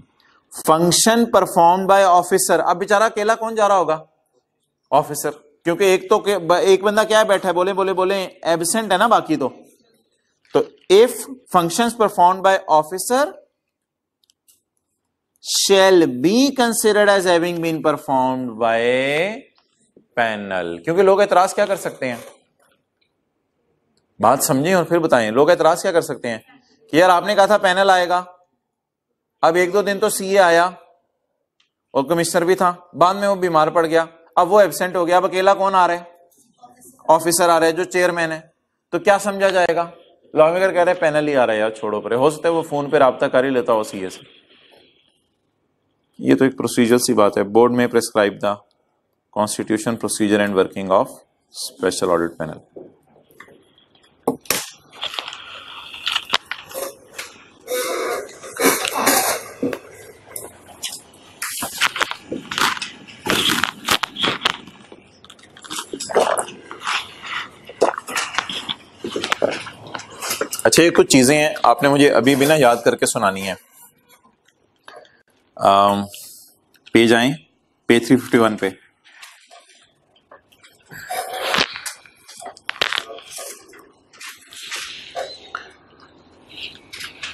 function perform by officer, अब बेचारा अकेला कौन जा रहा होगा, ऑफिसर, क्योंकि एक बंदा क्या बैठा है, बोले एब्सेंट है ना, बाकी तो if functions performed by officer shall be considered as having been performed by panel, क्योंकि लोग एतराज क्या कर सकते हैं, बात समझें और फिर बताएं। लोग एतराज क्या कर सकते हैं कि यार आपने कहा था पैनल आएगा, अब 1-2 दिन तो सीए आया और कमिश्नर भी था, बाद में वो बीमार पड़ गया, अब वो एब्सेंट हो गया, अब अकेला कौन आ रहा है, ऑफिसर आ रहा है जो चेयरमैन है, तो क्या समझा जाएगा। लॉमेकर कह रहे हैं पैनल ही आ रहा है यार, छोड़ो परे, हो सकता है वो फोन पे राब्ता कर ही लेता हो सीए से। ये तो एक प्रोसीजर सी बात है, बोर्ड में prescribe the constitution, procedure and working of special audit panel. अच्छा, ये कुछ चीजें हैं आपने मुझे अभी भी ना याद करके सुनानी है। पेज आए, पेज 351 पे,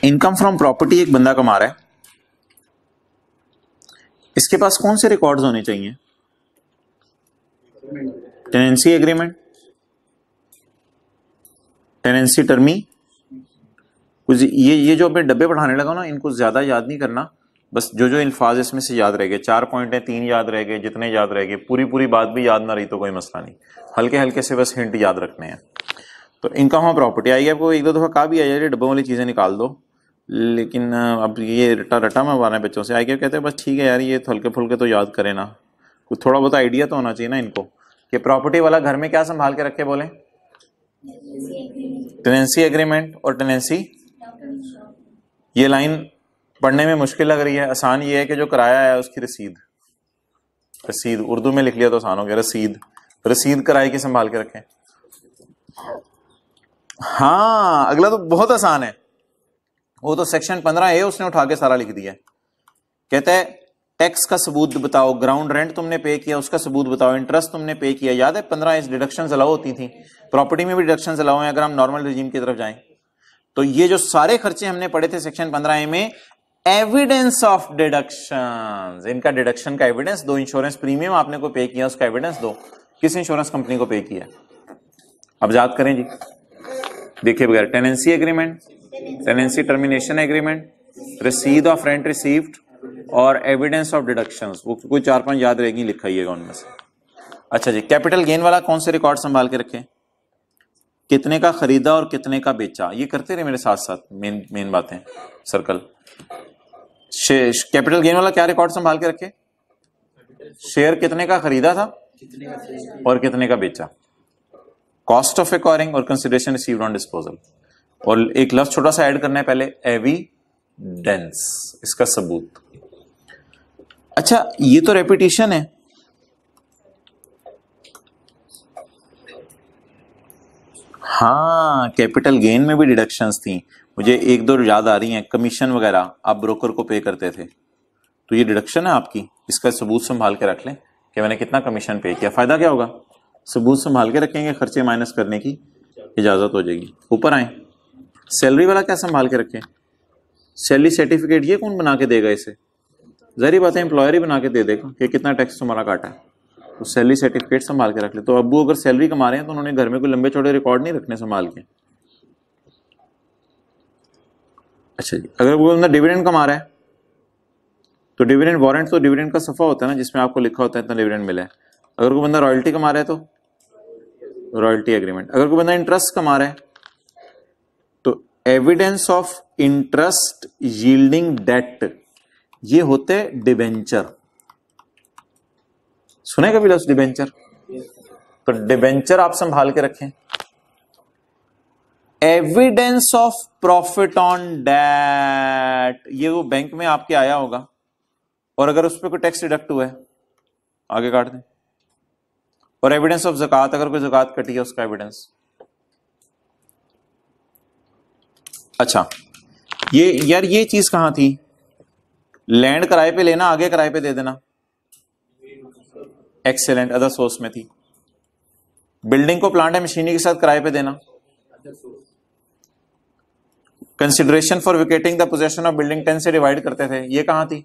इनकम फ्रॉम प्रॉपर्टी एक बंदा कमा रहा है, इसके पास कौन से रिकॉर्ड्स होने चाहिए, टेनेंसी एग्रीमेंट, टेनेंसी टर्मी, कुछ ये जो अपने डब्बे पढ़ाने लगा ना, इनको ज्यादा याद नहीं करना, बस जो अल्फाज इसमें से याद रह गए, 4 पॉइंट है, 3 याद रह गए, जितने याद रह गए, पूरी बात भी याद ना रही तो कोई मसला नहीं, हल्के हल्के से बस हिंट याद रखने हैं। तो इनकम ऑफ प्रॉपर्टी आई, आपको 1-2 दफा कहा भी आया डब्बों वाली चीजें निकाल दो, लेकिन अब ये रटा में हमारे बच्चों से आगे कहते हैं बस ठीक है यार, ये हल्के फुल्के तो याद करे ना, कुछ थोड़ा बहुत आइडिया तो होना चाहिए ना इनको, कि प्रॉपर्टी वाला घर में क्या संभाल के रखे, बोले टेनेंसी एग्रीमेंट और टेनेंसी, ये लाइन पढ़ने में मुश्किल लग रही है, आसान ये है कि जो किराया है उसकी रसीद, रसीद उर्दू में लिख लिया तो आसान हो गया, रसीद, रसीद किराए की संभाल के रखें। हाँ अगला तो बहुत आसान है, वो तो सेक्शन 15A उसने उठा के सारा लिख दिया। कहता है टैक्स का सबूत बताओ, ग्राउंड रेंट तुमने पे किया उसका सबूत बताओ, इंटरेस्ट तुमने पे किया, याद है 15 डिडक्शंस अलाउ होती थी, प्रॉपर्टी में भी डिडक्शंस अलाउ हैं अगर हम नॉर्मल रिजीम की तरफ जाएं। तो ये जो सारे खर्चे हमने पढ़े थे सेक्शन 15A में, एविडेंस ऑफ डिडक्शंस, इनका डिडक्शन का एविडेंस दो, इंश्योरेंस प्रीमियम आपने को पे किया उसका एविडेंस दो, किस इंश्योरेंस कंपनी को पे किया। अब याद करें जी, देखिए बगैर tenancy agreement, tenancy termination agreement, रसीद ऑफ रेंट रिसीव्ड और एविडेंस ऑफ डिडक्शंस, वो कोई 4-5 याद रहेगी, लिखाइएगा उनमें से। अच्छा जी, कैपिटल गेन वाला कौन से रिकॉर्ड संभाल के रखें, कितने का खरीदा और कितने का बेचा, ये करते रहे मेरे साथ साथ, मेन बातें सर्कल। कैपिटल गेन वाला क्या रिकॉर्ड संभाल के रखे, शेयर कितने का खरीदा था और कितने का बेचा, कॉस्ट ऑफ एक्वायरिंग और कंसिडरेशन रिसीव्ड ऑन डिस्पोजल, और एक लफ्ज छोटा सा ऐड करना है पहले, एविडेंस, इसका सबूत। अच्छा ये तो रेपिटेशन है, हाँ कैपिटल गेन में भी डिडक्शंस थी, मुझे एक दो याद आ रही हैं, कमीशन वगैरह आप ब्रोकर को पे करते थे, तो ये डिडक्शन है आपकी, इसका सबूत संभाल के रख लें कि मैंने कितना कमीशन पे किया। फायदा क्या होगा, सबूत संभाल के रखेंगे, खर्चे माइनस करने की इजाजत हो जाएगी। ऊपर आए, सैलरी वाला क्या संभाल के रखें, सैलरी सर्टिफिकेट ये कौन बना के देगा, इसे जहरी बात है एम्प्लॉयर ही बना के दे देगा कि कितना टैक्स तुम्हारा काटा है, तो सैलरी सर्टिफिकेट संभाल के रख ले। तो अब्बू अगर सैलरी कमा रहे हैं तो उन्होंने घर में कोई लंबे चौड़े रिकॉर्ड नहीं रखने संभाल के। अच्छा जी, अगर वो बंदा डिविडेंड कमा रहा है तो डिविडेंड वारंट, तो डिविडेंड का सफा होता है ना जिसमें आपको लिखा होता है इतना डिविडेंड मिला है। अगर कोई बंदा रॉयल्टी कमा रहा है तो रॉयल्टी एग्रीमेंट। अगर कोई बंदा इंटरेस्ट कमा रहा है तो evidence of interest yielding debt, ये होते डिबेंचर, सुने कभी लफ्ज डिबेंचर, तो डिबेंचर आप संभाल के रखें। Evidence of profit on debt, ये वो बैंक में आपके आया होगा और अगर उस पर कोई टैक्स डिडक्ट हुआ है आगे काट दें। और एविडेंस ऑफ ज़कात, अगर कोई ज़कात कटी है उसका एविडेंस। अच्छा ये यार ये चीज कहां थी, लैंड किराए पे लेना आगे किराए पे दे देना, एक्सेलेंट, अदर सोर्स में थी। बिल्डिंग को प्लांट है मशीनरी के साथ किराए पे देना, consideration for vacating the possession of building 10 से डिवाइड करते थे, ये कहां थी,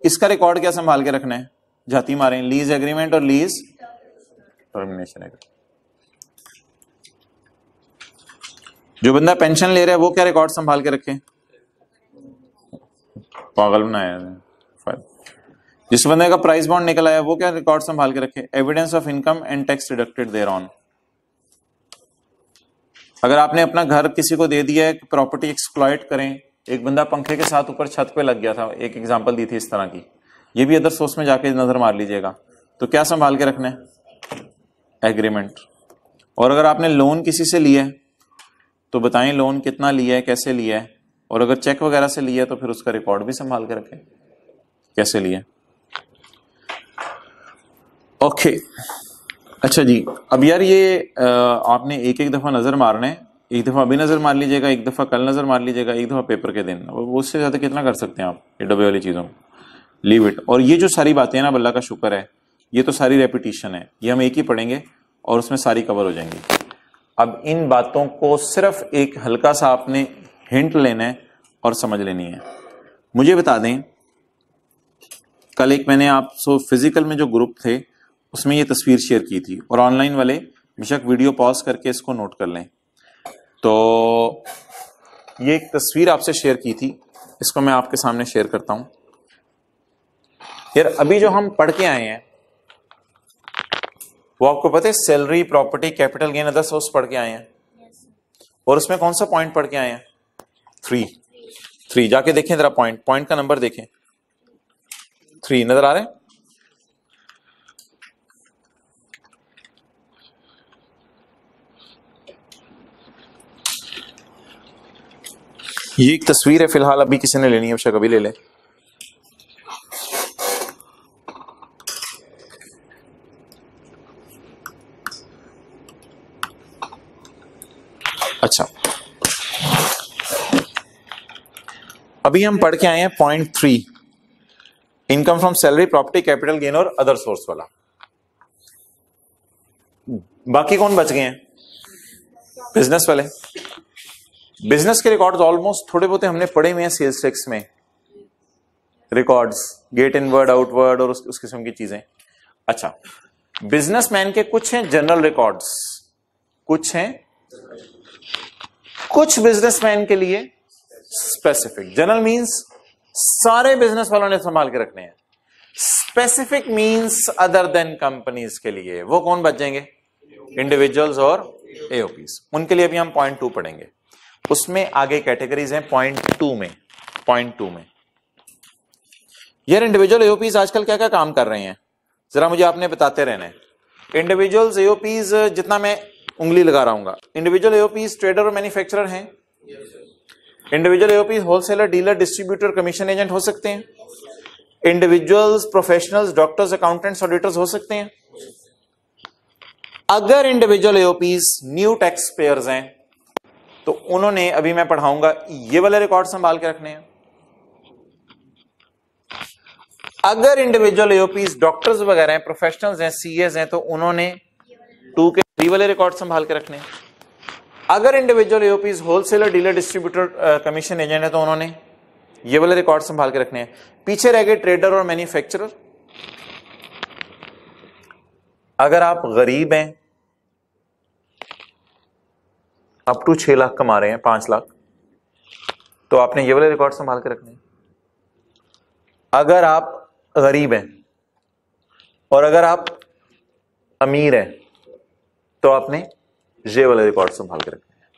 इसका रिकॉर्ड क्या संभाल के रखना है, जाती मारे, लीज एग्रीमेंट और लीज टर्मिनेशन एग्रीमेंट। जो बंदा पेंशन ले रहा है वो क्या रिकॉर्ड संभाल के रखे, पागल बनाया। जिस बंदे का प्राइस बॉन्ड निकला है वो क्या रिकॉर्ड संभाल के रखे, evidence of income and tax deducted thereon. अगर आपने अपना घर किसी को दे दिया है कि प्रॉपर्टी एक्सप्लॉइट करें, एक बंदा पंखे के साथ ऊपर छत पे लग गया था, एक एग्जांपल दी थी इस तरह की, ये भी अदर सोर्स में जाके नजर मार लीजिएगा, तो क्या संभाल के रखना है, एग्रीमेंट। और अगर आपने लोन किसी से लिया है तो बताएं लोन कितना लिया है, कैसे लिया है, और अगर चेक वगैरह से लिया है तो फिर उसका रिकॉर्ड भी संभाल के रखें कैसे लिया। ओके अच्छा जी, अब यार ये आपने एक एक दफा नजर मारना है, एक दफा अभी नजर मार लीजिएगा, एक दफा कल नजर मार लीजिएगा, एक दफा पेपर के दिन, वो उससे ज्यादा कितना कर सकते हैं आप ये डब्बे वाली चीजों, लीव इट। और ये जो सारी बातें हैं ना, अल्लाह का शुक्र है, ये तो सारी रेपिटेशन है, ये हम एक ही पढ़ेंगे और उसमें सारी कवर हो जाएंगी। अब इन बातों को सिर्फ एक हल्का सा आपने हिंट लेना है और समझ लेनी है। मुझे बता दें, कल एक मैंने आप फिजिकल में जो ग्रुप थे उसमें ये तस्वीर शेयर की थी, और ऑनलाइन वाले बेशक वीडियो पॉज करके इसको नोट कर लें। तो ये एक तस्वीर आपसे शेयर की थी, इसको मैं आपके सामने शेयर करता हूं। यार अभी जो हम पढ़ के आए हैं वो आपको पता है, salary, property, capital gain, other source पढ़ के आए हैं, और उसमें कौन सा पॉइंट पढ़ के आए हैं, 3 जाके देखें जरा, पॉइंट का नंबर देखें, 3 नजर आ रहे हैं। ये एक तस्वीर है, फिलहाल अभी किसी ने लेनी है, उसे कभी ले ले। अच्छा, अभी हम पढ़ के आए हैं point 3, income from salary, property, capital gain और अदर सोर्स वाला। बाकी कौन बच गए हैं? बिजनेस वाले। बिजनेस के रिकॉर्ड्स ऑलमोस्ट थोड़े बहुत हमने पढ़े हुए हैं सेल्स टैक्स में, रिकॉर्ड्स, गेट इनवर्ड, आउटवर्ड और उस किस्म की चीजें। अच्छा, बिजनेसमैन के कुछ हैं जनरल रिकॉर्ड्स, कुछ हैं, कुछ बिजनेसमैन के लिए स्पेसिफिक। जनरल मींस सारे बिजनेस वालों ने संभाल के रखने हैं, specific means other than companies के लिए वो कौन बच जाएंगे? इंडिविजुअल्स और एओपीज। उनके लिए अभी हम पॉइंट 2 पढ़ेंगे, उसमें आगे कैटेगरीज हैं पॉइंट 2 में। पॉइंट 2 में यार इंडिविजुअल एओपीज आजकल क्या क्या काम कर रहे हैं, जरा मुझे आपने बताते रहना है। इंडिविजुअल्स एओपीज, जितना मैं उंगली लगा रहा हूं, इंडिविजुअल एओपीज ट्रेडर और मैन्युफैक्चरर हैं। Individual AOPs wholesaler, dealer, distributor, commission agent हो सकते हैं। Individuals professionals, doctors, accountants, auditors हो सकते हैं। अगर individual AOPs new tax payers हैं तो उन्होंने, अभी मैं पढ़ाऊंगा, ये वाले रिकॉर्ड संभाल के रखने हैं। अगर इंडिविजुअल एओपीज डॉक्टर्स वगैरह हैं, प्रोफेशनल्स हैं, सीएस हैं, तो उन्होंने 2 के 3 वाले रिकॉर्ड संभाल के रखने हैं। अगर individual AOPs wholesaler, dealer, distributor, commission agent है तो उन्होंने ये वाले रिकॉर्ड संभाल के रखने हैं। पीछे रह गए ट्रेडर और मैन्युफैक्चरर। अगर आप गरीब हैं, अप टू 6 लाख कमा रहे हैं, 5 लाख, तो आपने ये वाले रिकॉर्ड संभाल के रखने हैं। अगर आप गरीब हैं और अगर आप अमीर हैं तो आपने ये वाले रिकॉर्ड संभाल के रखने हैं।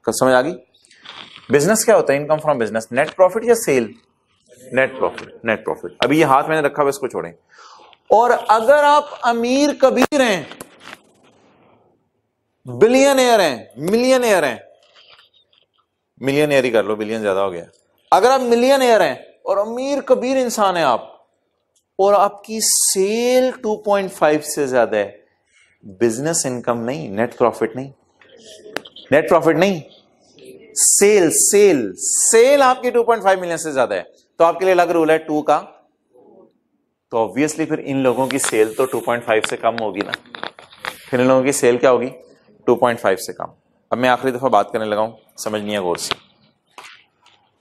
कुछ समझ आ गई? बिजनेस क्या होता है? Income from business, net profit या sale? Net profit. Net profit. अभी ये हाथ मैंने रखा हुआ, इसको छोड़ें। और अगर आप अमीर कबीर हैं, बिलियनियर हैं, मिलियनियर हैं, मिलियनियर ही कर लो, बिलियन ज्यादा हो गया। अगर आप मिलियनियर हैं और अमीर कबीर इंसान है आप, और आपकी सेल 2.5 से ज्यादा है, बिजनेस इनकम नहीं, नेट प्रॉफिट नहीं, नेट प्रॉफिट नहीं, सेल सेल सेल आपकी 2.5 मिलियन से ज्यादा है, तो आपके लिए अलग रूल है 2 का। तो ऑब्वियसली फिर इन लोगों की सेल तो 2.5 से कम होगी ना, फिर इन लोगों की सेल क्या होगी? 2.5 से कम। अब मैं आखिरी दफा बात करने लगा हूं, समझनी है गौर से।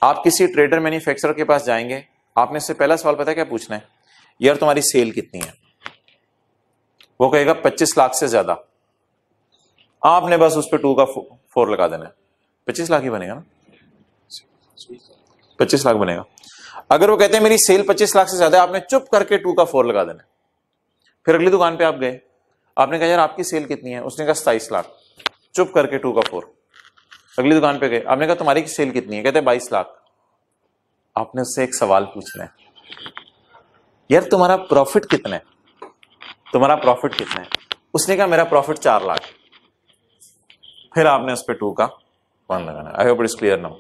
आप किसी ट्रेडर मैन्युफैक्चरर के पास जाएंगे, आपने इससे पहला सवाल पता है क्या पूछना है? यार तुम्हारी सेल कितनी है? वो कहेगा 25 लाख से ज्यादा। आपने बस उस पर 2 का 4 लगा देना है, 25 लाख ही बनेगा ना, 25 लाख बनेगा। अगर वो कहते हैं मेरी सेल 25 लाख से ज्यादा है, आपने चुप करके 2 का 4 लगा देना। फिर अगली दुकान पे आप गए, आपने कहा यार आपकी सेल कितनी है? उसने कहा 27 लाख, चुप करके 2 का 4। अगली दुकान पे गए, आपने कहा तुम्हारी सेल कितनी है? कहते 22 लाख। आपने उससे एक सवाल पूछना है, यार तुम्हारा प्रॉफिट कितना है? तुम्हारा प्रॉफिट कितना है? उसने कहा मेरा प्रॉफिट 4 लाख। फिर आपने उस पर 2 का 1 लगाना। I hope it is clear now.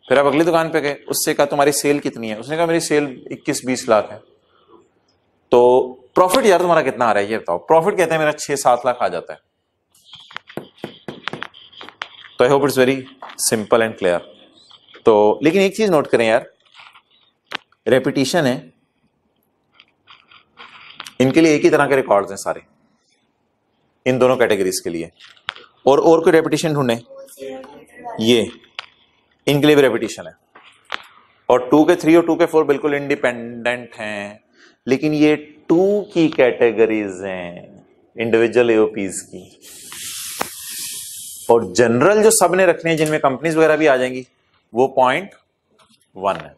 फिर आप अगली दुकान पे गए, उससे कहा तुम्हारी सेल कितनी है? उसने कहा मेरी सेल 21-20 लाख है। तो प्रॉफिट यार तुम्हारा कितना आ रहा है ये बताओ। प्रॉफिट कहते हैं मेरा 6-7 लाख आ जाता है। तो I hope it's very simple and clear. तो लेकिन एक चीज नोट करें यार, रेपिटेशन है, इनके लिए एक ही तरह के रिकॉर्ड्स हैं सारे, इन दोनों कैटेगरीज के लिए। और कोई रेपिटेशन ढूंढे, ये इनके लिए भी रेपिटेशन है। और 2 के 3 और 2 के 4 बिल्कुल इंडिपेंडेंट हैं, लेकिन ये 2 की कैटेगरीज हैं इंडिविजुअल एओपीज की। और जनरल जो सब ने रखने हैं, जिनमें कंपनीज वगैरह भी आ जाएंगी, वो पॉइंट 1 है।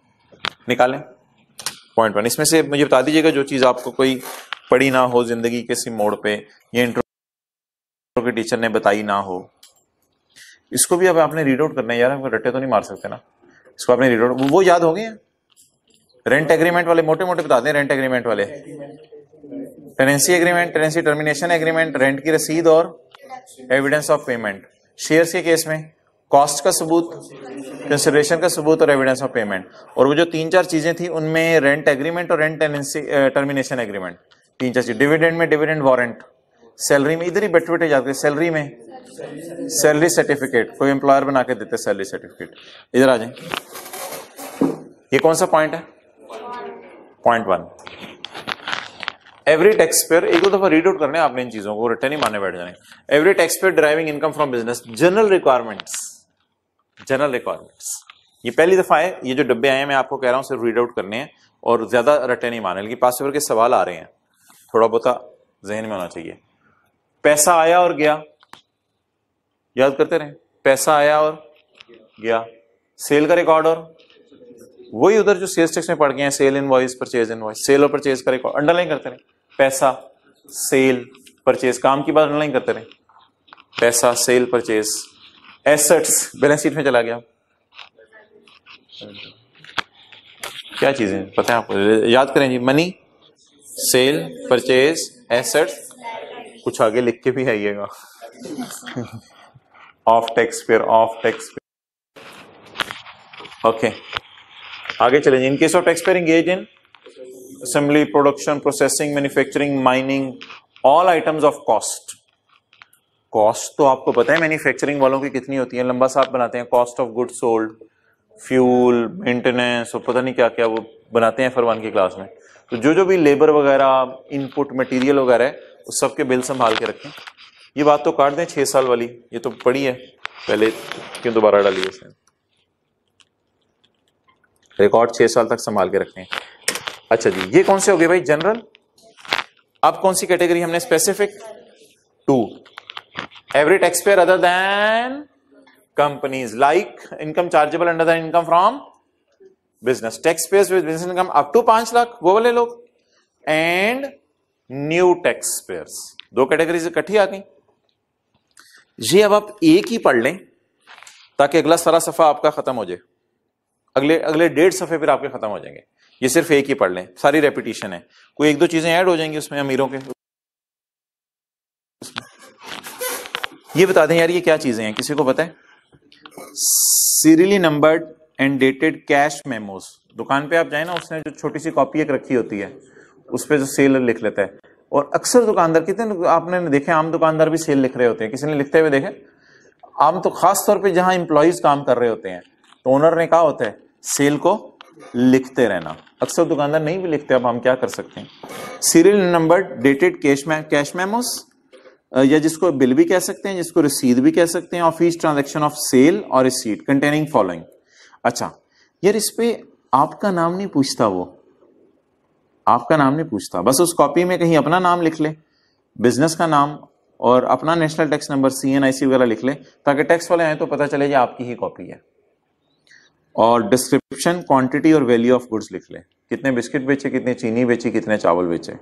निकालें पॉइंट 1। इसमें से मुझे बता दीजिएगा जो चीज आपको कोई पढ़ी ना हो जिंदगी के किसी मोड़ पे, ये इंट्रो के टीचर ने बताई ना हो, इसको भी अब आपने रीड आउट करना है यार। हमको रट्टे तो नहीं मार सकते ना, इसको आपने रीड आउट, वो याद हो गए हैं। रेंट एग्रीमेंट वाले मोटे मोटे बता दें, रेंट एग्रीमेंट वाले, tenancy agreement, tenancy termination agreement, rent की रसीद और एविडेंस ऑफ पेमेंट। शेयर्स के केस में कॉस्ट का सबूत, कंसिडरेशन का सबूत और एविडेंस ऑफ पेमेंट। और वो जो 3-4 चीजें थी उनमें रेंट एग्रीमेंट और रेंट टेनेंसी टर्मिनेशन एग्रीमेंट, 3-4 चीज। डिविडेंड में डिविडेंड वारंट, सैलरी में इधर ही बैठे बैठे जाते हैं, सैलरी में सैलरी सर्टिफिकेट, कोई एम्प्लॉयर बना के देते सैलरी सर्टिफिकेट। इधर आ जाए, ये कौन सा पॉइंट है? पॉइंट 1। एवरी टैक्स पेयर, एक दो दफा रीड आउट करने आपने इन चीजों को, रिटर्न ही मानने बैठ जाने। Every tax pair driving income from business, general requirements, general requirements. ये पहली दफा है, ये जो डब्बे आए हैं मैं आपको कह रहा हूं सिर्फ रीड आउट करने हैं और ज्यादा रटे नहीं माने, लेकिन पास पेपर के सवाल आ रहे हैं, थोड़ा बहुत जहन में होना चाहिए। पैसा आया और गया, याद करते रहे, पैसा आया और गया। सेल का रिकॉर्ड, और वही उधर जो सेल्स टैक्स में पढ़ गए हैं, sale invoice, purchase invoice, sale और परचेज का रिकॉर्ड अंडरलाइन करते रहे। पैसा, सेल, परचेज, काम की बात अंडरलाइन करते रहे। पैसा, sale, purchase. Assets balance sheet में चला गया, क्या चीजें पता है आपको, याद करें जी। मनी, सेल, परचेज, एसेट्स, कुछ आगे लिख के भी आइएगा। Of tax payer, of tax payer. Okay, आगे चलेंगे। इन case of tax payer engage in assembly, production, processing, manufacturing, mining, all items of cost. Cost तो आपको पता है मैन्युफैक्चरिंग वालों की कितनी होती है, लंबा साथ बनाते हैं। Cost of good sold, fuel, maintenance और पता नहीं क्या क्या वो बनाते हैं F1 की क्लास में। तो जो जो भी लेबर वगैरह, इनपुट मटेरियल वगैरह है, उस सब के बिल संभाल के रखें। ये बात तो काट दें 6 साल वाली, ये तो पड़ी है पहले, क्यों दोबारा डाली है इसने। रिकॉर्ड 6 साल तक संभाल के रखें। अच्छा जी, ये कौन से हो गए भाई? जनरल। अब कौन सी कैटेगरी हमने? Specific. 2, every tax payer other than companies, like income chargeable under the income from business, tax payers with business income up to 5 lakh, वो वाले लोग। And new tax payers, 2 categories इकट्ठी आ गई। ये अब आप एक ही पढ़ लें ताकि अगला सारा सफा आपका खत्म हो जाए, अगले 1.5 सफे फिर आपके खत्म हो जाएंगे। ये सिर्फ एक ही पढ़ लें, सारी रेपिटेशन है, कोई 1-2 चीजें ऐड हो जाएंगी उसमें अमीरों के। ये बता दें यार, ये क्या चीजें हैं, किसी को पता है? Serially numbered and dated cash memos. दुकान पे आप जाए ना, उसने जो छोटी सी कॉपी एक रखी होती है, उस पे जो सेल लिख लेता है। और अक्सर दुकानदार, कितने आपने देखे आम दुकानदार भी सेल लिख रहे होते हैं, किसी ने लिखते हुए देखे? आम तो खास तौर पे जहां एम्प्लॉइज काम कर रहे होते हैं, तो ओनर ने कहा होता है सेल को लिखते रहना। अक्सर दुकानदार नहीं भी लिखते, अब हम क्या कर सकते हैं। Serial number dated cash memos, या जिसको बिल भी कह सकते हैं, जिसको रसीद भी कह सकते हैं, of each transaction of sale और रिसीट कंटेनिंग फॉलोइंग। अच्छा यार, इस पे आपका नाम नहीं पूछता, वो आपका नाम नहीं पूछता, बस उस कॉपी में कहीं अपना नाम लिख ले, बिजनेस का नाम और अपना नेशनल टैक्स नंबर, CNIC वगैरह लिख ले, ताकि टैक्स वाले आए तो पता चले ये आपकी ही कॉपी है। और डिस्क्रिप्शन, क्वांटिटी और वैल्यू ऑफ गुड्स लिख ले, कितने बिस्किट बेचे, कितने चीनी बेची, कितने चावल बेचे।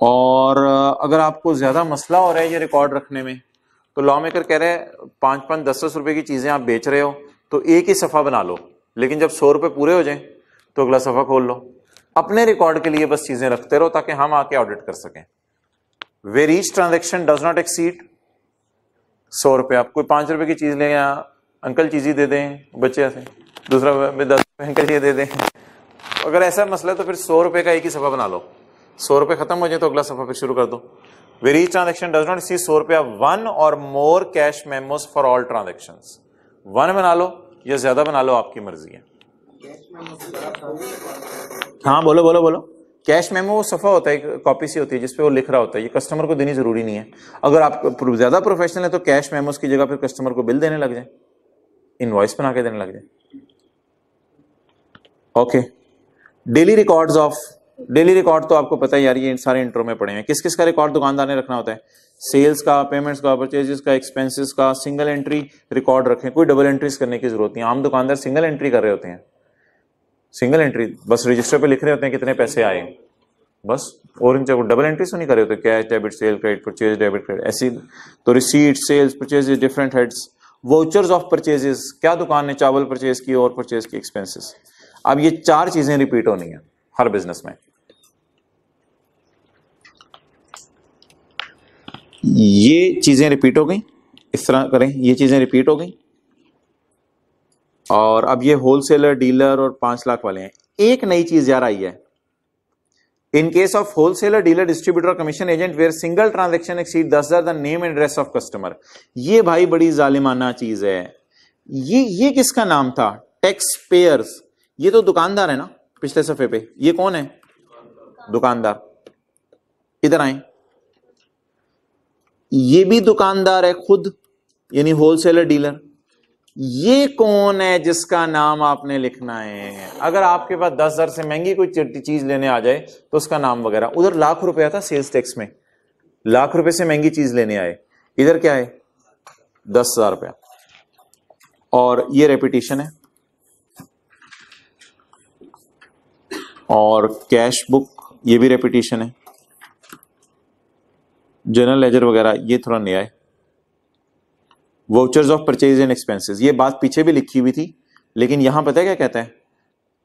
और अगर आपको ज्यादा मसला हो रहा है ये रिकॉर्ड रखने में, तो लॉ मेकर कह रहे हैं 5-5, 10-10 रुपए की चीजें आप बेच रहे हो तो एक ही सफा बना लो, लेकिन जब 100 रुपए पूरे हो जाए तो अगला सफा खोल लो। अपने रिकॉर्ड के लिए बस चीजें रखते रहो ताकि हम आके ऑडिट कर सकें। Where each transaction does not exceed 100 रुपए। आप कोई 5 रुपए की चीज ले गया, अंकल चीज ही दे दें बच्चे से, दूसरा 10 रुपए अंकल जी दे दें। अगर ऐसा मसला है तो फिर 100 रुपए का एक ही सफा बना लो, 100 रुपए खत्म हो जाए तो अगला सफा फिर शुरू कर दो। Where each transaction does not exceed 100 रुपया, 1 और more cash memos for all transactions. 1 बना लो या ज्यादा बना लो, आपकी मर्जी है। हाँ बोलो बोलो बोलो। कैश मेमो वो सफा होता है, कॉपी सी होती है जिसपे वो लिख रहा होता है, ये कस्टमर को देनी जरूरी नहीं है। अगर आप ज्यादा प्रोफेशनल है तो कैश मेमोस की जगह फिर कस्टमर को बिल देने लग जाए, इनवॉइस बना के देने लग जाए। Okay, daily records of, daily record तो आपको पता है यार, ये सारे इंट्रो में पड़े हैं। किस किस का रिकॉर्ड दुकानदार ने रखना होता है? सेल्स का, पेमेंट्स का, परचेजेस का, एक्सपेंसेस का। सिंगल एंट्री रिकॉर्ड रखें, कोई डबल एंट्रीज करने की जरूरत नहीं। आम दुकानदार सिंगल एंट्री कर रहे होते हैं, सिंगल एंट्री बस रजिस्टर पे लिख रहे होते हैं कितने पैसे आए बस, और इन डबल एंट्रीज तो नहीं कर रहे होते। Cash, debit, sale, credit, purchase, debit, credit, ऐसी। तो receipt, sales, purchases, different heads. Vouchers of purchases, क्या दुकान ने चावल परचेज की और परचेज की एक्सपेंसेस। अब ये 4 चीजें रिपीट होनी है हर बिजनेस में। ये चीजें रिपीट हो गई, इस तरह करें, ये चीजें रिपीट हो गई। और अब ये होलसेलर, डीलर और 5 लाख वाले हैं। एक नई चीज यार आई है, in case of wholesaler, dealer, distributor, commission agent where single transaction exceed 10,000 the name and address of customer. ये भाई बड़ी जालिमाना चीज है। ये किसका नाम था? Tax payers. ये तो दुकानदार है ना पिछले सफे पे, ये कौन है? दुकानदार। इधर आए, ये भी दुकानदार है खुद, यानी होलसेलर डीलर। ये कौन है जिसका नाम आपने लिखना है? अगर आपके पास 10,000 से महंगी कोई चीज लेने आ जाए तो उसका नाम वगैरह, उधर लाख रुपया था सेल्स टैक्स में, लाख रुपए से महंगी चीज लेने आए, इधर क्या है? 10,000 रुपया। और ये रेपिटेशन है। और कैश बुक, ये भी रेपिटेशन है। जनरल लेजर वगैरह ये थोड़ा नया है। Vouchers of purchase and expenses, ये बात पीछे भी लिखी हुई थी, लेकिन यहां पता है क्या कहता है?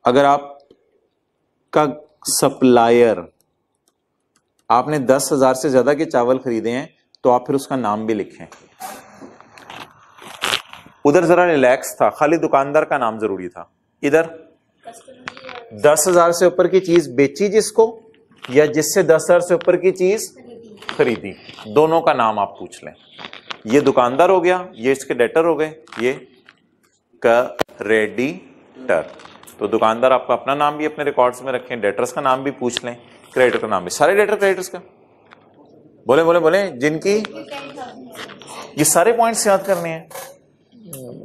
अगर आपका सप्लायर, आपने 10,000 से ज्यादा के चावल खरीदे हैं तो आप फिर उसका नाम भी लिखें। उधर जरा रिलैक्स था, खाली दुकानदार का नाम जरूरी था। इधर 10,000 से ऊपर की चीज बेची जिसको, या जिससे 10,000 से ऊपर की चीज खरीदी, दोनों का नाम आप पूछ लें। ये दुकानदार हो गया, ये इसके डेटर हो गए, ये क्रेडिटर। तो दुकानदार आपका अपना नाम भी अपने रिकॉर्ड्स में रखें, डेटर्स का नाम भी पूछ लें, क्रेडिटर का नाम भी। सारे डेटर क्रेडिटर्स का बोले बोले बोले, जिनकी ये सारे पॉइंट्स याद करने हैं,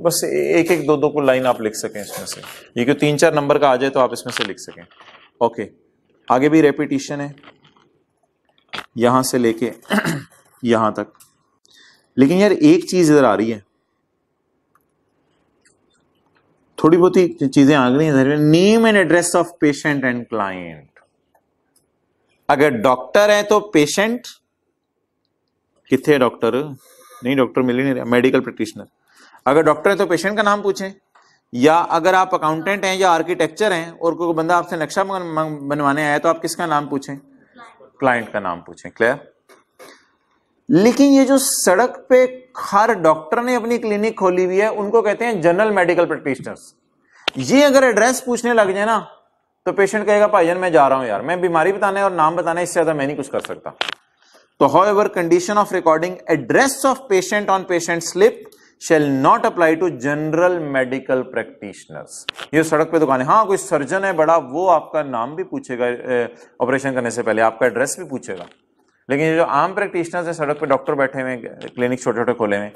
बस एक एक दो दो को लाइन आप लिख सकें इसमें से। ये क्यों 3-4 नंबर का आ जाए तो आप इसमें से लिख सकें। ओके, आगे भी रेपिटेशन है यहां से लेके यहां तक। लेकिन यार एक चीज इधर आ रही है, थोड़ी बहुत ही चीजें आ गई हैं। Name and address of patient and client. अगर डॉक्टर है तो पेशेंट किथे? डॉक्टर नहीं, डॉक्टर मिल ही नहीं रहा, मेडिकल प्रैक्टिशनर। अगर डॉक्टर है तो पेशेंट का नाम पूछें, या अगर आप अकाउंटेंट हैं या आर्किटेक्चर हैं और कोई बंदा आपसे नक्शा बनवाने आया तो आप किसका नाम पूछें? क्लाइंट का नाम पूछें। क्लियर? लेकिन ये जो सड़क पे हर डॉक्टर ने अपनी क्लिनिक खोली हुई है उनको कहते हैं जनरल मेडिकल प्रैक्टिशनर्स। ये अगर एड्रेस पूछने लग जाए ना तो पेशेंट कहेगा भाईजान मैं जा रहा हूं यार, मैं बीमारी बताने और नाम बताने इससे ज्यादा मैं नहीं कुछ कर सकता। तो however condition of recording address of patient on patient slip shall not apply to general medical practitioners। ये सड़क पे दुकान है, हाँ कोई सर्जन है बड़ा, वो आपका नाम भी पूछेगा ऑपरेशन करने से पहले, आपका एड्रेस भी पूछेगा। लेकिन ये जो आम प्रैक्टिशनर्स है, सड़क पे डॉक्टर बैठे हुए, क्लिनिक छोटे छोटे खोले हुए,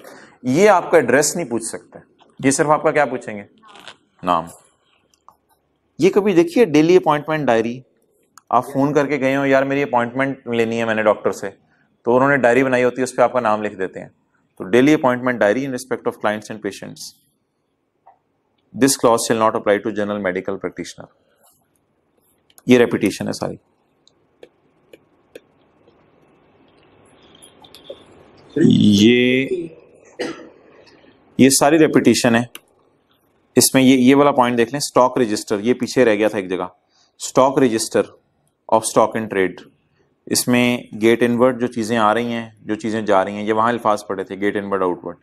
ये आपका एड्रेस नहीं पूछ सकते, ये सिर्फ आपका क्या पूछेंगे? नाम। ये कभी देखिए डेली अपॉइंटमेंट डायरी, आप फोन करके गए हो यार मेरी अपॉइंटमेंट लेनी है मैंने डॉक्टर से, तो उन्होंने डायरी बनाई होती है, उस पर आपका नाम लिख देते हैं। तो daily appointment diary in respect of clients and patients, this clause shall not apply to general medical practitioner. ये रेपिटेशन है सारी। ये सारी रेपिटेशन है। इसमें ये वाला पॉइंट देख लें, स्टॉक रजिस्टर, ये पीछे रह गया था एक जगह। Stock register of stock in trade, इसमें गेट इनवर्ड जो चीजें आ रही हैं, जो चीजें जा रही हैं, ये वहां अल्फाज पढ़े थे, gate inward outward.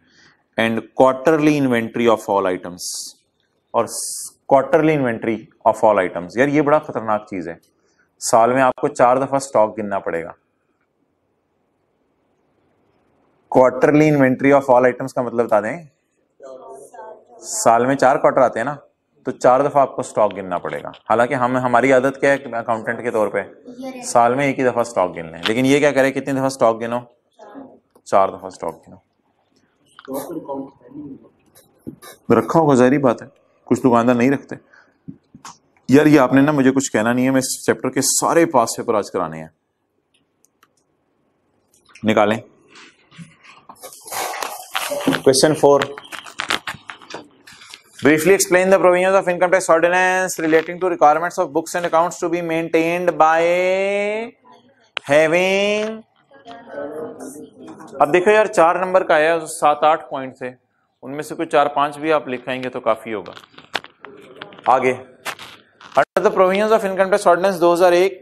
And quarterly inventory of all items, और quarterly inventory of all items. यार ये बड़ा खतरनाक चीज है, साल में आपको 4 दफा स्टॉक गिनना पड़ेगा। Quarterly inventory of all items का मतलब बता दें, साल में 4 क्वार्टर आते हैं ना, तो 4 दफा आपको स्टॉक गिनना पड़ेगा। हालांकि हमारी आदत क्या है अकाउंटेंट के तौर पे, साल में एक ही दफा स्टॉक गिन लें, लेकिन ये क्या करे, कितनी दफा स्टॉक गिनो? 4 दफा स्टॉक गिनो। रखा होगा, जाहिर बात है, कुछ दुकानदार नहीं रखते। यार ये आपने ना मुझे कुछ कहना नहीं है, मैं इस चैप्टर के सारे पास पेपर आज कराने हैं। निकालें question 4। Briefly explain the provisions of income tax ordinance relating to requirements of books and accounts to be maintained by having। अब देखो यार 4 नंबर का आया, 7-8 पॉइंट थे, उनमें से कुछ 4-5 भी आप लिखाएंगे तो काफी होगा। आगे, under the provisions of income tax ordinance 2001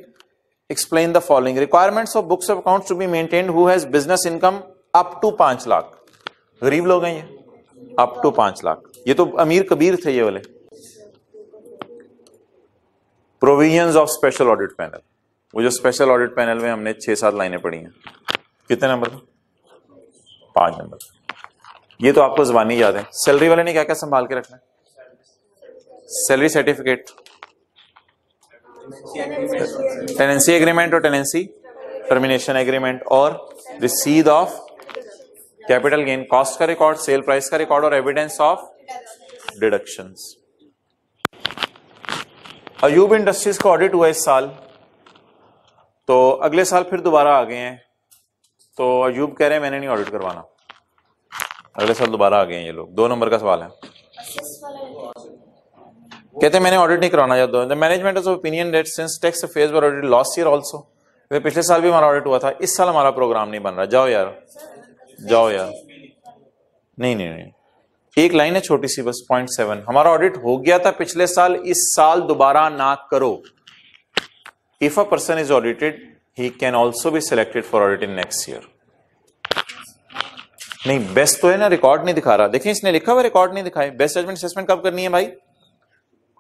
explain the following requirements of books of accounts to be maintained who has business income up to 5 lakh. गरीब लोग हैं ये, अप टू 5 लाख। ये तो अमीर कबीर थे ये वाले। Provisions of special audit panel, वो जो स्पेशल ऑडिट पैनल में हमने 6-7 लाइनें पढ़ी हैं, कितने नंबर? 5 नंबर। ये तो आपको ज़बानी याद है। सैलरी वाले ने क्या क्या संभाल के रखना है? सैलरी सर्टिफिकेट, टेनेंसी एग्रीमेंट और टेनेंसी टर्मिनेशन एग्रीमेंट, और रिसीद ऑफ कैपिटल गेन, कॉस्ट का रिकॉर्ड, सेल प्राइस का रिकॉर्ड और evidence of deductions. Ayub industries का ऑडिट हुआ इस साल, तो अगले साल फिर दोबारा आ गए हैं। तो अयूब कह रहे हैं मैंने नहीं ऑडिट करवाना, अगले साल दोबारा आ गए हैं ये लोग। 2 नंबर का सवाल है। कहते हैं मैंने ऑडिट नहीं करवाना चाहता। The management is of opinion that since tax affairs were audited last year also, पिछले साल भी हमारा ऑडिट हुआ था, इस साल हमारा प्रोग्राम नहीं बन रहा। जाओ यार, जाओ यार। नहीं नहीं नहीं, एक लाइन है छोटी सी बस, 0.7। हमारा ऑडिट हो गया था पिछले साल, इस साल दोबारा ना करो। If a person is audited he can also be selected for audit in next year. नहीं, बेस्ट तो है ना, रिकॉर्ड नहीं दिखा रहा। देखिए इसने लिखा हुआ रिकॉर्ड नहीं दिखाए। बेस्ट जजमेंट असेसमेंट कब करनी है भाई?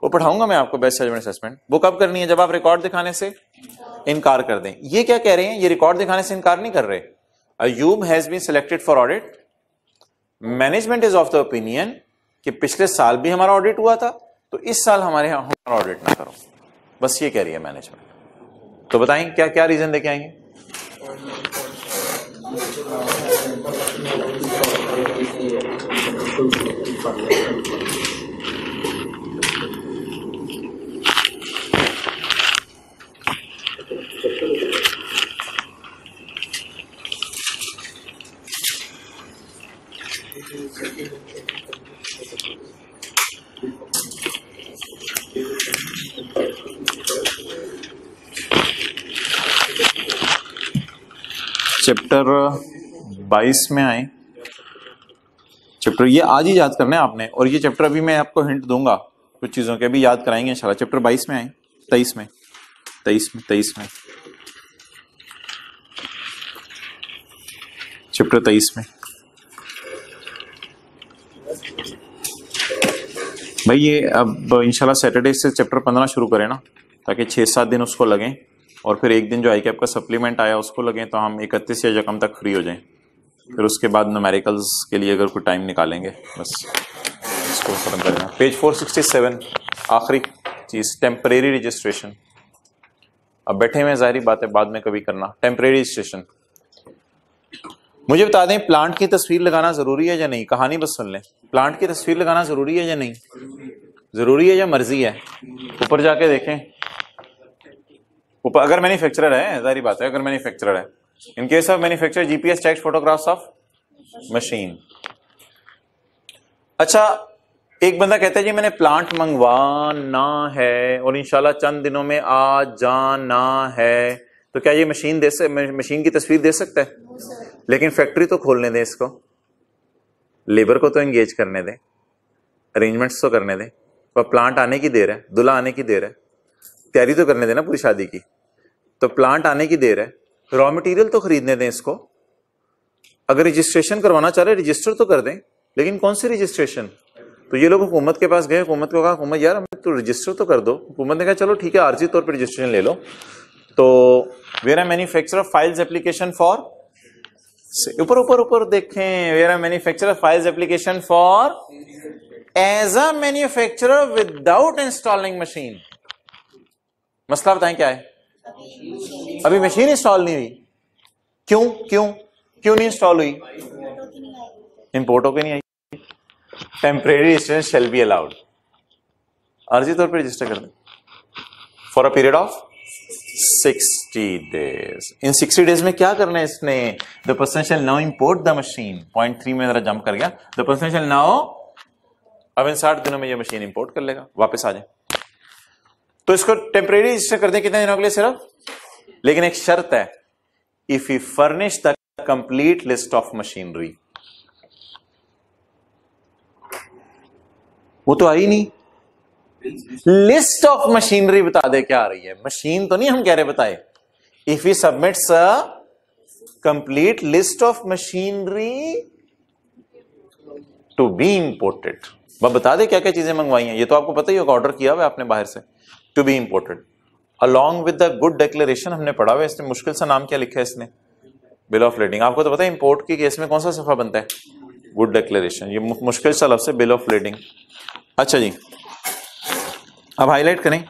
वो पढ़ाऊंगा मैं आपको। बेस्ट जजमेंट असेसमेंट वो कब करनी है? जब आप रिकॉर्ड दिखाने से इनकार कर दें। ये क्या कह रहे हैं? ये रिकॉर्ड दिखाने से इनकार नहीं कर रहे। अयूब has been selected for audit, management is of the opinion कि पिछले साल भी हमारा ऑडिट हुआ था, तो इस साल हमारे यहां हमारा ऑडिट ना करो। बस ये कह रही है मैनेजमेंट। तो बताएं क्या क्या रीजन देके आएंगे? चैप्टर 22 में आए। चैप्टर ये आज ही याद करना है आपने, और ये चैप्टर अभी मैं आपको हिंट दूंगा कुछ चीजों के, भी याद कराएंगे इंशाल्लाह। चैप्टर 22 में आए, 23 में चैप्टर 23 में भाई ये अब इंशाल्लाह सैटरडे से चैप्टर 15 शुरू करें ना, ताकि 6-7 दिन उसको लगें, और फिर एक दिन जो आई कैप का सप्लीमेंट आया उसको लगें, तो हम 31 या जकम तक फ्री हो जाएं। फिर उसके बाद न्यूमेरिकल्स के लिए अगर कोई टाइम निकालेंगे, बस इसको खत्म करना। पेज 467 आखिरी चीज, टेम्परेरी रजिस्ट्रेशन। अब बैठे हुए जाहिर बात है, बाद में कभी करना। टेम्परेरी रजिस्ट्रेशन, मुझे बता दें प्लांट की तस्वीर लगाना जरूरी है या नहीं? कहानी बस सुन लें। प्लांट की तस्वीर लगाना जरूरी है या नहीं? जरूरी है या मर्जी है? ऊपर जाके देखें। ऊपर अगर मैन्युफैक्चरर है, जाहिर बात है अगर मैन्युफैक्चरर है। In case of manufacturer GPS text photographs of machine. अच्छा, एक बंदा कहता है जी मैंने प्लांट मंगवाना है और इंशाल्लाह चंद दिनों में आ जाना है, तो क्या ये मशीन की तस्वीर दे सकता है? लेकिन फैक्ट्री तो खोलने दें इसको, लेबर को तो एंगेज करने दें, अरेंजमेंट्स तो करने दें। पर प्लांट आने की देर है, दूल्हा आने की देर है, तैयारी तो करने देना पूरी शादी की। तो प्लांट आने की देर है, रॉ मटेरियल तो खरीदने दें इसको। अगर रजिस्ट्रेशन करवाना चाह रहे रजिस्टर तो कर दें, लेकिन कौन सी रजिस्ट्रेशन? तो ये लोग हुकूमत के पास गए, हुकूमत को कहा हुकूमत यार हमें तो रजिस्टर तो कर दो। हुकूमत ने कहा चलो ठीक है आर्जी तौर पर रजिस्ट्रेशन ले लो। तो where are manufacturer files application for, ऊपर ऊपर ऊपर देखें, where are manufacturer files application for as a manufacturer without installing machine. मसला बताएं क्या है? अभी मशीन इंस्टॉल नहीं हुई। क्यों क्यों क्यों नहीं इंस्टॉल हुई? इंपोर्ट होकर नहीं आई। Temporary registration shall be allowed, अर्जी तौर पर रजिस्टर कर दें for a period of 60 days। इन 60 days में क्या करना है इसने? The person shall now import the machine. Point 3 में जरा जंप कर गया। द पर्सन शैल नाउ, अब इन 60 दिनों में ये मशीन इंपोर्ट कर लेगा, वापस आ जाए। तो इसको टेम्परेरी रजिस्टर कर दें कितने दिनों के लिए सिर्फ, लेकिन एक शर्त है, if you furnish the complete list of machinery. वो तो आई नहीं, लिस्ट ऑफ मशीनरी बता दे क्या आ रही है। मशीन तो नहीं हम कह रहे बताए। If you submits a complete list of machinery to be imported. वह बता दे क्या क्या चीजें मंगवाई हैं, ये तो आपको पता ही होगा, ऑर्डर किया हुआ आपने बाहर से। To be imported along with the good declaration, हमने पढ़ा हुआ है। इसने मुश्किल सा नाम क्या लिखा है इसने, बिल ऑफ लेडिंग। आपको तो पता है इंपोर्ट के केस में कौन सा सफा बनता है, गुड डिक्लेरेशन। ये मुश्किल सा लफ्ज़ है बिल ऑफ लेडिंग। अच्छा जी, अब हाईलाइट करें,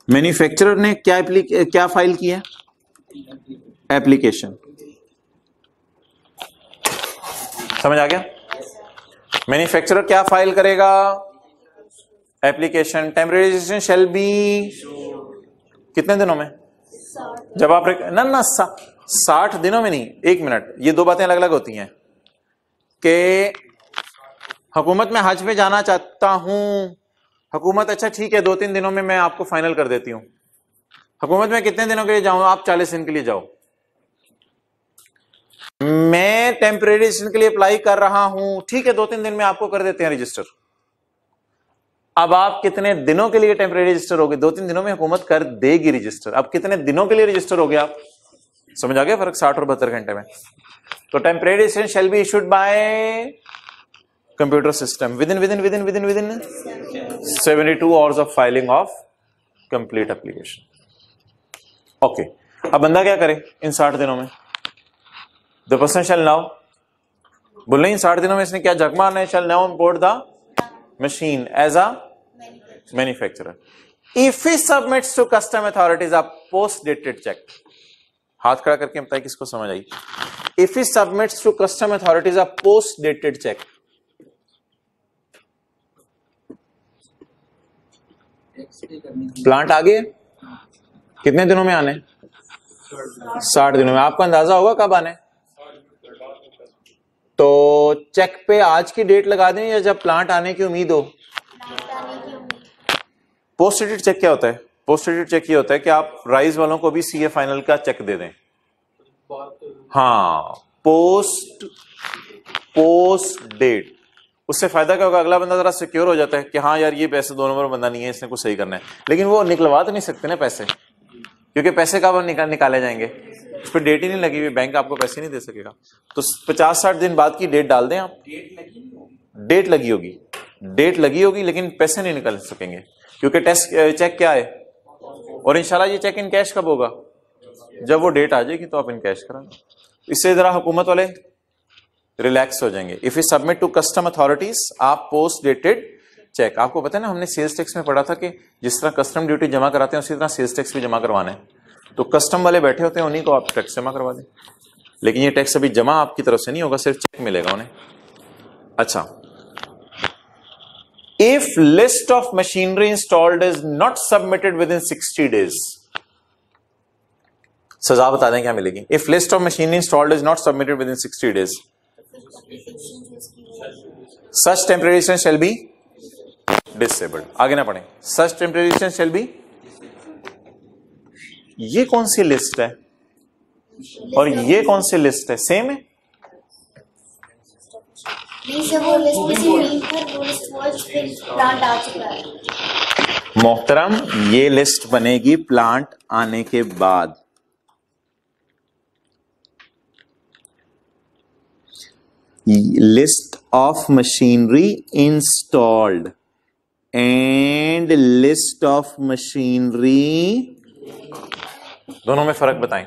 मैन्युफैक्चरर ने क्या फाइल किया, एप्लीकेशन। समझ आ गया? मैन्युफैक्चरर क्या फाइल करेगा, application. Temporary registration shall B कितने दिनों में, जब आप ना 60 दिनों में नहीं, 1 मिनट, ये दो बातें अलग अलग होती हैं कि हुकूमत में हज पे जाना चाहता हूं, हुकूमत अच्छा ठीक है 2-3 दिनों में मैं आपको फाइनल कर देती हूं। हुकूमत में कितने दिनों के लिए जाऊं, आप 40 दिन के लिए जाओ। मैं टेम्परेरी रजिस्ट्रेशन के लिए अप्लाई कर रहा हूं, ठीक है 2-3 दिन में आपको कर देते हैं रजिस्टर। अब आप कितने दिनों के लिए टेम्परेरी रजिस्टर होगे, 2-3 दिनों में हुकूमत कर देगी रजिस्टर। अब कितने दिनों के लिए रजिस्टर हो गया आप, समझ आ गया फर्क, 60 और 72 घंटे में। तो temporary registration shall be issued by computer system with in 72 hours of filing of complete application. Okay, अब बंदा क्या करे इन 60 दिनों में, द पर्सन शैल नाउ, बोल इन 60 दिनों में इसने क्या जग मारना है, शैल now import the machine as a manufacturer. If he submits to custom authorities a post-dated check, हाथ खड़ा करके बताइए किसको समझ आई। If he submits to custom authorities a post-dated check, plant आगे कितने दिनों में आने, 60 दिनों में। आपको अंदाजा होगा कब आने, तो चेक पे आज की डेट लगा दें या जब प्लांट आने की उम्मीद हो। पोस्ट डेटेड चेक क्या होता है, पोस्ट डेटेड चेक ये होता है कि आप राइस वालों को भी सीए फाइनल का चेक दे दें। हाँ, पोस्ट डेट, उससे फायदा क्या होगा, अगला बंदा जरा सिक्योर हो जाता है कि हाँ यार ये पैसे 2 नंबर बंदा नहीं है, इसने कुछ सही करना है। लेकिन वो निकलवा तो नहीं सकते ना पैसे, क्योंकि पैसे कब निकाले जाएंगे, उस पर डेट ही नहीं लगी हुई, बैंक आपको पैसे नहीं दे सकेगा। तो 50-60 दिन बाद की डेट डाल दें आप, डेट लगी होगी लेकिन पैसे नहीं निकल सकेंगे, क्योंकि चेक क्या है। और इंशाल्लाह ये चेक इन कैश कब होगा, जब वो डेट आ जाएगी तो आप इन कैश करा। इससे जरा हुकूमत वाले रिलैक्स हो जाएंगे। If you submit to custom authorities आप पोस्ट डेटेड चेक, आपको पता है ना हमने सेल्स टैक्स में पढ़ा था कि जिस तरह कस्टम ड्यूटी जमा कराते हैं उसी तरह सेल्स टैक्स भी जमा करवाना है। तो कस्टम वाले बैठे होते हैं, उन्हीं को आप टैक्स जमा करवा दें, लेकिन ये टैक्स अभी जमा आपकी तरफ से नहीं होगा, सिर्फ चेक मिलेगा उन्हें। अच्छा, if list of machinery installed is not submitted with in 60 days, सजा बता दें क्या मिलेगी। If list of machinery installed is not submitted with in 60 days, such temporary registration shall be disabled. आगे ना पढ़ें, सच टेम्परेरी रजिस्ट्रेशन शैल बी। ये कौन सी लिस्ट है और ये कौन सी लिस्ट है, सेम है? मोहतरम, ये लिस्ट बनेगी प्लांट आने के बाद। List of machinery installed and list of machinery, दोनों में फर्क बताएं।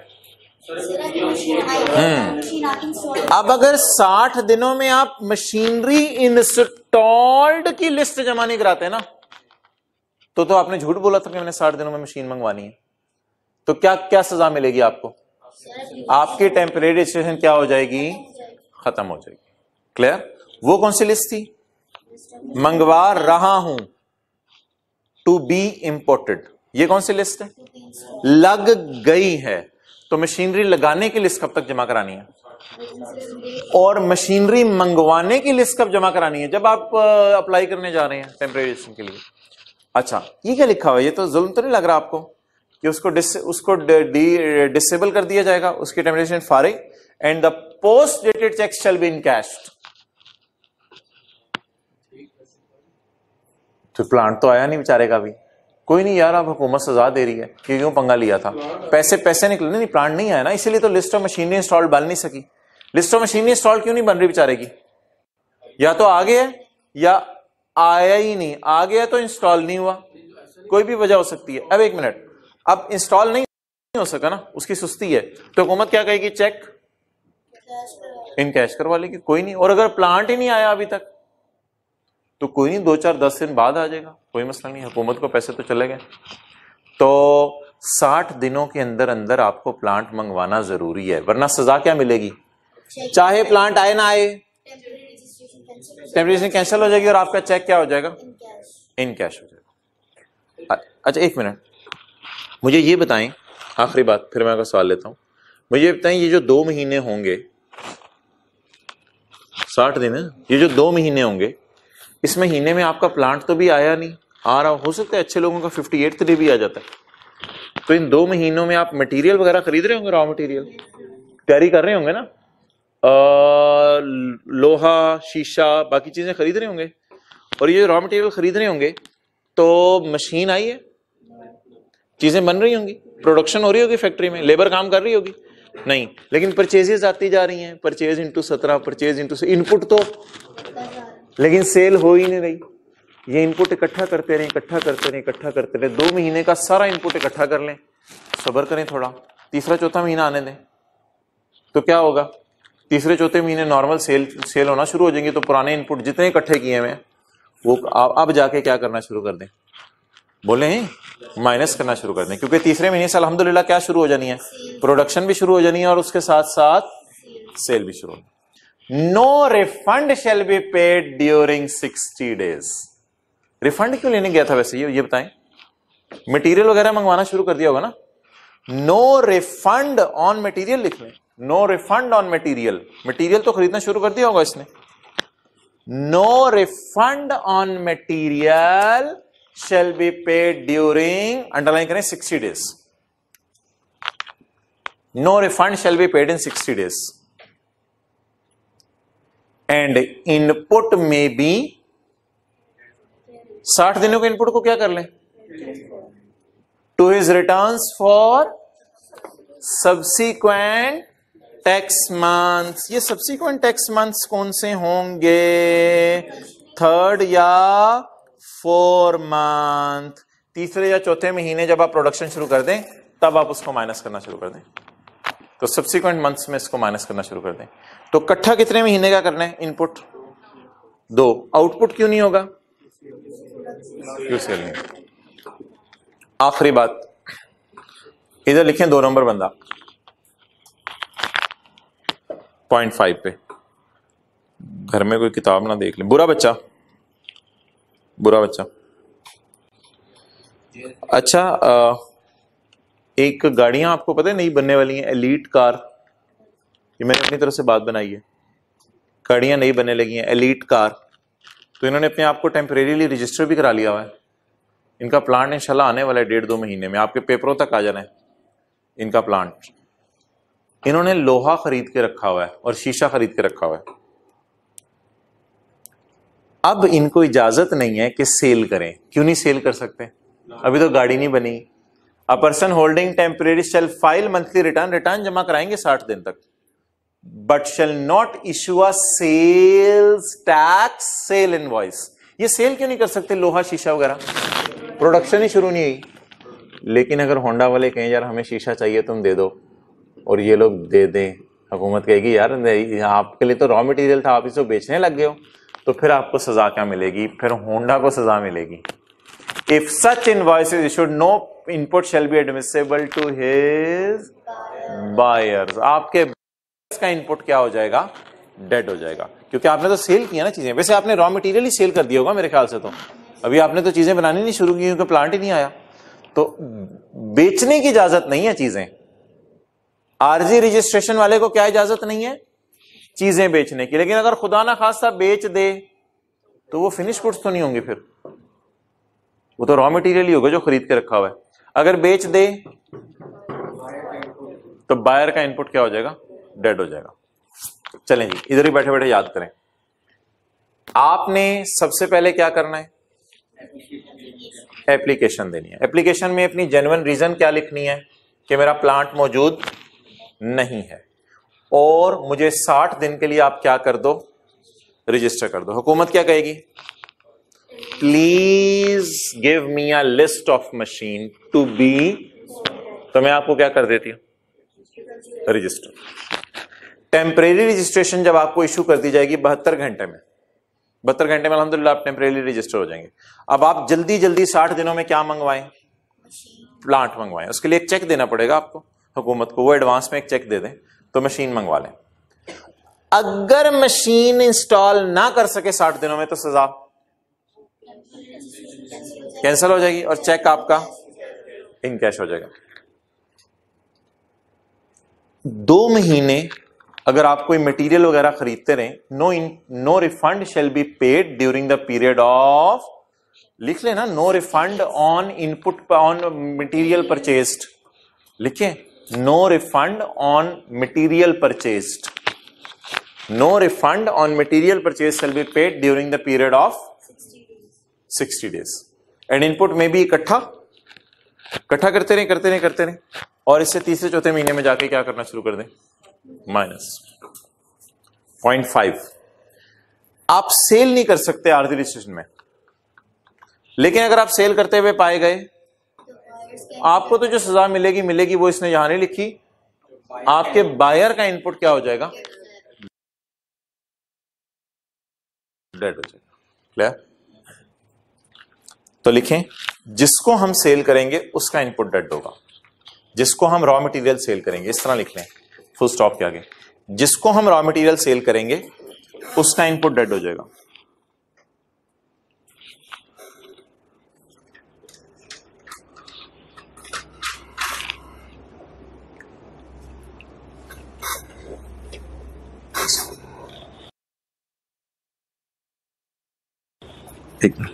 अब अगर 60 दिनों में आप मशीनरी इंस्टॉल्ड की लिस्ट जमा नहीं कराते ना, तो आपने झूठ बोला था कि मैंने 60 दिनों में मशीन मंगवानी है। तो क्या क्या सजा मिलेगी आपको, आपकी टेम्परेरी रजिस्ट्रेशन क्या हो जाएगी, खत्म हो जाएगी। क्लियर? वो कौन सी लिस्ट थी, मंगवा रहा हूं, टू बी इंपोर्टेड, ये कौन सी लिस्ट है, लग गई है। तो मशीनरी लगाने की लिस्ट कब तक जमा करानी है, और मशीनरी मंगवाने की लिस्ट कब जमा करानी है, जब आप अप्लाई करने जा रहे हैं टेम्परेरी रजिस्ट्रेशन के लिए। अच्छा, ये क्या लिखा हुआ है, ये तो जुल्म तो नहीं लग रहा आपको कि उसको डिसेबल कर दिया जाएगा, उसकी टेम्परेरी रजिस्ट्रेशन फारिग, and the post dated cheque shall be encashed. तो प्लांट तो आया नहीं बेचारे का भी, कोई नहीं यार, अब हुकूमत सजा दे रही है कि क्यों पंगा लिया था, पैसे निकले नहीं, प्लांट नहीं आया ना, इसीलिए तो लिस्ट ऑफ मशीनरी इंस्टॉल्ड बन नहीं सकी। लिस्ट ऑफ मशीनरी इंस्टॉल क्यों नहीं बन रही बेचारे की? या तो आ गया या आया ही नहीं, आ गया तो इंस्टॉल नहीं हुआ, कोई भी वजह हो सकती है। अब एक मिनट, अब इंस्टॉल नहीं हो सका ना, उसकी सुस्ती है, तो हुकूमत क्या कहेगी? चेक इन कैश करवा लेगी, कोई नहीं। और अगर प्लांट ही नहीं आया अभी तक तो कोई नहीं, 2-4-10 दिन बाद आ जाएगा, कोई मसला नहीं, हुकूमत को पैसे तो चले गए। तो 60 दिनों के अंदर अंदर आपको प्लांट मंगवाना जरूरी है, वरना सजा क्या मिलेगी? चाहे प्लांट आए ना आए, टेम्परेरी कैंसिल हो जाएगी और आपका चेक क्या हो जाएगा? इन कैश हो जाएगा। अच्छा एक मिनट, मुझे ये बताएं, आखिरी बात, फिर मैं आपका सवाल लेता हूं। मुझे बताएं, ये जो 2 महीने होंगे, 60 दिन है, ये जो 2 महीने होंगे, इस महीने में आपका प्लांट तो भी आया नहीं, आ रहा हो सकता है अच्छे लोगों का 58th डे भी आ जाता है। तो इन 2 महीनों में आप मटेरियल वगैरह खरीद रहे होंगे, रॉ मटेरियल तैयारी कर रहे होंगे ना, लोहा, शीशा, बाकी चीजें खरीद रहे होंगे। और ये रॉ मटेरियल खरीद रहे होंगे तो मशीन आई है, चीजें बन रही होंगी, प्रोडक्शन हो रही होगी फैक्ट्री में, लेबर काम कर रही होगी नहीं, लेकिन परचेजेस आती जा रही हैं, purchase into 17, purchase into input तो, लेकिन सेल हो ही नहीं रही। ये इनपुट इकट्ठा करते रहे, इकट्ठा करते रहे, इकट्ठा करते रहे, 2 महीने का सारा इनपुट इकट्ठा कर लें, सब्र करें थोड़ा, तीसरा चौथा महीना आने दें, तो क्या होगा? तीसरे चौथे महीने नॉर्मल सेल होना शुरू हो जाएंगे, तो पुराने इनपुट जितने इकट्ठे किए हुए वो अब जाके क्या करना शुरू कर दें? बोले हैं माइनस करना शुरू कर दें, क्योंकि तीसरे महीने से अल्हम्दुलिल्लाह क्या शुरू हो जानी है? प्रोडक्शन भी शुरू हो जानी है और उसके साथ साथ सेल भी शुरू हो। No refund shall be paid during 60 days. Refund क्यों लेने गया था वैसे, ये बताएं? मटेरियल वगैरह मंगवाना शुरू कर दिया होगा ना। नो रिफंड ऑन मटेरियल लिख लें, no refund on material, material तो खरीदना शुरू कर दिया होगा इसने। No refund on material shall be paid during, underline करें, 60 days. No refund shall be paid in 60 days. And input may be, 60 दिनों के इनपुट को क्या कर लें? To his returns for subsequent tax months. ये subsequent tax months कौन से होंगे? 3rd या 4 मंथ, तीसरे या चौथे महीने जब आप प्रोडक्शन शुरू कर दें तब आप उसको माइनस करना शुरू कर दें, तो सब्सिक्वेंट मंथ्स में इसको माइनस करना शुरू कर दें। तो इकट्ठा कितने महीने का करना है? इनपुट 2, आउटपुट क्यों नहीं होगा? क्यों सेल नहीं। आखिरी बात, इधर लिखें 2 नंबर बंदा, पॉइंट 5 पे, घर में कोई किताब ना देख ले, बुरा बच्चा, बुरा बच्चा। अच्छा, एक गाड़ियां आपको पता है नई बनने वाली हैं, एलीट कार, ये मैंने अपनी तरफ से बात बनाई है, गाड़ियां नई बनने लगी हैं एलीट कार, तो इन्होंने अपने आप को टेम्परेरीली रजिस्टर भी करा लिया हुआ है। इनका प्लांट इंशाल्लाह आने वाला है 1.5-2 महीने में, आपके पेपरों तक आ जाना है इनका प्लांट। इन्होंने लोहा खरीद के रखा हुआ है और शीशा खरीद के रखा हुआ है। अब इनको इजाजत नहीं है कि सेल करें। क्यों नहीं सेल कर सकते? अभी तो गाड़ी नहीं बनी। A person holding temporary shall file monthly return, return जमा कराएंगे 60 दिन तक, but shall not issue a sales tax sale invoice. ये सेल क्यों नहीं कर सकते? लोहा शीशा वगैरह प्रोडक्शन ही शुरू नहीं हुई। लेकिन अगर होंडा वाले कहें यार हमें शीशा चाहिए तुम दे दो, और ये लोग दे दें, हुकूमत कहेगी यार आपके लिए तो रॉ मटेरियल था, आप इसको बेचने लग गए हो, तो फिर आपको सजा क्या मिलेगी? फिर होंडा को सजा मिलेगी। If such invoices issued, no input shall be admissible to his buyers. आपके का इनपुट क्या हो जाएगा? डेड हो जाएगा, क्योंकि आपने तो सेल किया ना चीजें। वैसे आपने रॉ मटेरियल ही सेल कर दिया होगा मेरे ख्याल से, तो अभी आपने तो चीजें बनानी नहीं शुरू की क्योंकि प्लांट ही नहीं आया। तो बेचने की इजाजत नहीं है चीजें। आरजी रजिस्ट्रेशन वाले को क्या इजाजत नहीं है? चीजें बेचने की। लेकिन अगर खुदा ना खास्ता बेच दे तो वो फिनिश गुड्स तो नहीं होंगे, फिर वो तो रॉ मटेरियल ही होगा जो खरीद के रखा हुआ है। अगर बेच दे तो बायर का इनपुट क्या हो जाएगा? डेड हो जाएगा। चलें जी, इधर ही बैठे बैठे याद करें। आपने सबसे पहले क्या करना है? एप्लीकेशन देनी है। एप्लीकेशन में अपनी जेन्युइन रीजन क्या लिखनी है कि मेरा प्लांट मौजूद नहीं है, और मुझे 60 दिन के लिए आप क्या कर दो, रजिस्टर कर दो। हुकूमत क्या कहेगी, please give me a list of machine to be, तो मैं आपको क्या कर देती हूं, रजिस्टर। टेम्परेरी रजिस्ट्रेशन जब आपको इशू कर दी जाएगी 72 घंटे में, 72 घंटे में अल्हम्दुलिल्लाह आप टेम्परेरी रजिस्टर हो जाएंगे। अब आप जल्दी जल्दी 60 दिनों में क्या मंगवाएं, प्लांट मंगवाएं। उसके लिए एक चेक देना पड़ेगा आपको, हुकूमत को, वो एडवांस में एक चेक दे दें तो मशीन मंगवा लें। अगर मशीन इंस्टॉल ना कर सके 60 दिनों में तो सजा कैंसिल हो जाएगी और चेक आपका इन कैश हो जाएगा। 2 महीने अगर आप कोई मटेरियल वगैरह खरीदते रहे, no refund shall be paid during the period of, लिख लेना, no refund on input on material purchased, लिखें, no refund on material purchased, no refund on material purchase shall be paid during the period of 60 days। And input में भी इकट्ठा करते रहे और इससे तीसरे चौथे महीने में जाके क्या करना शुरू कर दें, -0.5। आप सेल नहीं कर सकते आरजी रजिस्ट्रेशन में, लेकिन अगर आप सेल करते हुए पाए गए, आपको तो जो सजा मिलेगी वो इसने यहां नहीं लिखी, आपके बायर का इनपुट क्या हो जाएगा, डेड हो जाएगा। क्लियर? तो लिखें, जिसको हम सेल करेंगे उसका इनपुट डेड होगा, जिसको हम रॉ मटेरियल सेल करेंगे, इस तरह लिख लें फुल स्टॉप के आगे, जिसको हम रॉ मटेरियल सेल करेंगे उसका इनपुट डेड हो जाएगा। ठीक है,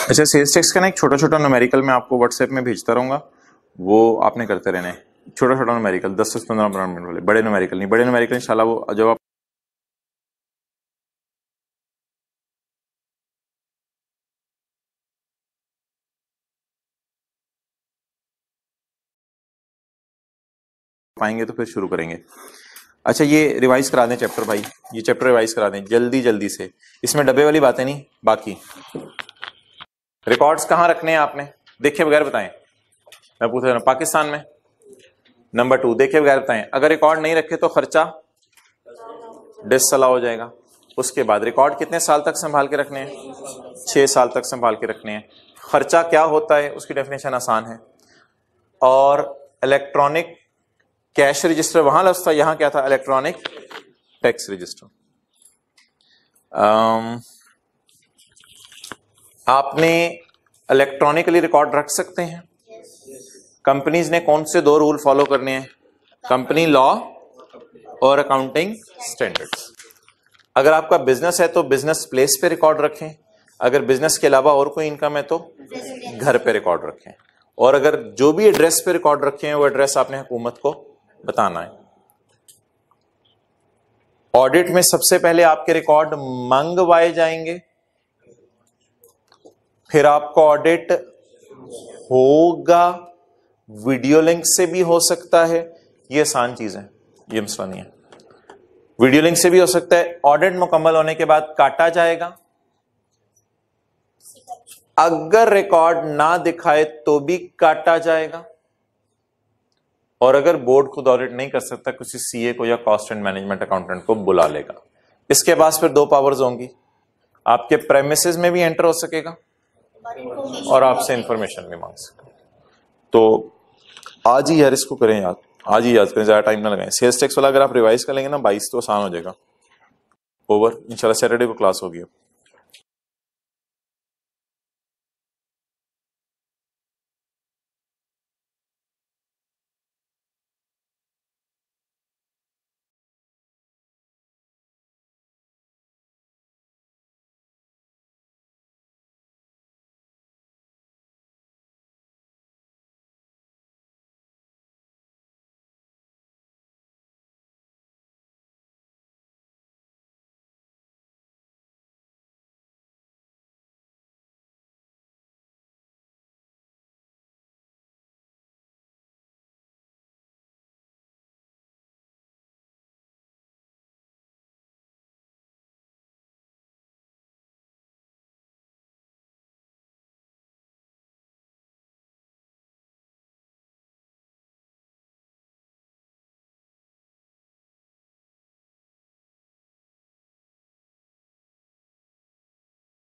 अच्छा, सेल्स टैक्स का ना एक छोटा छोटा न्यूमेरिकल मैं आपको व्हाट्सएप में भेजता रहूंगा, वो आपने करते रहना है, छोटा छोटा न्यूमेरिकल 10 से 15 मिनट वाले, बड़े न्यूमेरिकल नहीं, बड़े न्यूमेरिकल इंशाल्लाह वो जब आप पाएंगे तो फिर शुरू करेंगे। अच्छा, ये रिवाइज करा दें चैप्टर भाई, ये चैप्टर रिवाइज करा दें जल्दी जल्दी से, इसमें डब्बे वाली बातें नहीं, बाकी रिकॉर्ड्स कहां रखने हैं आपने, देखे बगैर बताएं, मैं पूछ रहा हूं पाकिस्तान में। नंबर 2, देखे बगैर बताएं, अगर रिकॉर्ड नहीं रखे तो खर्चा डिसअलाउ हो जाएगा। उसके बाद रिकॉर्ड कितने साल तक संभाल के रखने हैं, 6 साल तक संभाल के रखने हैं। खर्चा क्या होता है उसकी डेफिनेशन आसान है, और इलेक्ट्रॉनिक कैश रजिस्टर वहां लफ्ज था, यहां क्या था, इलेक्ट्रॉनिक टैक्स रजिस्टर। आपने इलेक्ट्रॉनिकली रिकॉर्ड रख सकते हैं। कंपनीज ने कौन से 2 रूल फॉलो करने हैं, कंपनी लॉ और अकाउंटिंग स्टैंडर्ड्स। अगर आपका बिजनेस है तो बिजनेस प्लेस पे रिकॉर्ड रखें, अगर बिजनेस के अलावा और कोई इनकम है तो घर पे रिकॉर्ड रखें, और अगर जो भी एड्रेस पे रिकॉर्ड रखे हैं वो एड्रेस आपने हुकूमत को बताना है। ऑडिट में सबसे पहले आपके रिकॉर्ड मंगवाए जाएंगे, फिर आपका ऑडिट होगा, वीडियो लिंक से भी हो सकता है, ये आसान चीज है, ये मसला नहीं है, वीडियो लिंक से भी हो सकता है। ऑडिट मुकम्मल होने के बाद काटा जाएगा, अगर रिकॉर्ड ना दिखाए तो भी काटा जाएगा, और अगर बोर्ड खुद ऑडिट नहीं कर सकता किसी सीए को या कॉस्ट एंड मैनेजमेंट अकाउंटेंट को बुला लेगा। इसके पास फिर 2 पावर्स होंगी, आपके प्रेमिसेस में भी एंटर हो सकेगा और आपसे इंफॉर्मेशन भी मांग सकेगा। तो आज ही यार इसको करें, याद आज ही याद करें, ज्यादा टाइम ना लगाएं। सेल्स टैक्स वाला अगर आप रिवाइज कर लेंगे ना 22 तो आसान हो जाएगा। ओवर, इंशाल्लाह सैटरडे को क्लास होगी।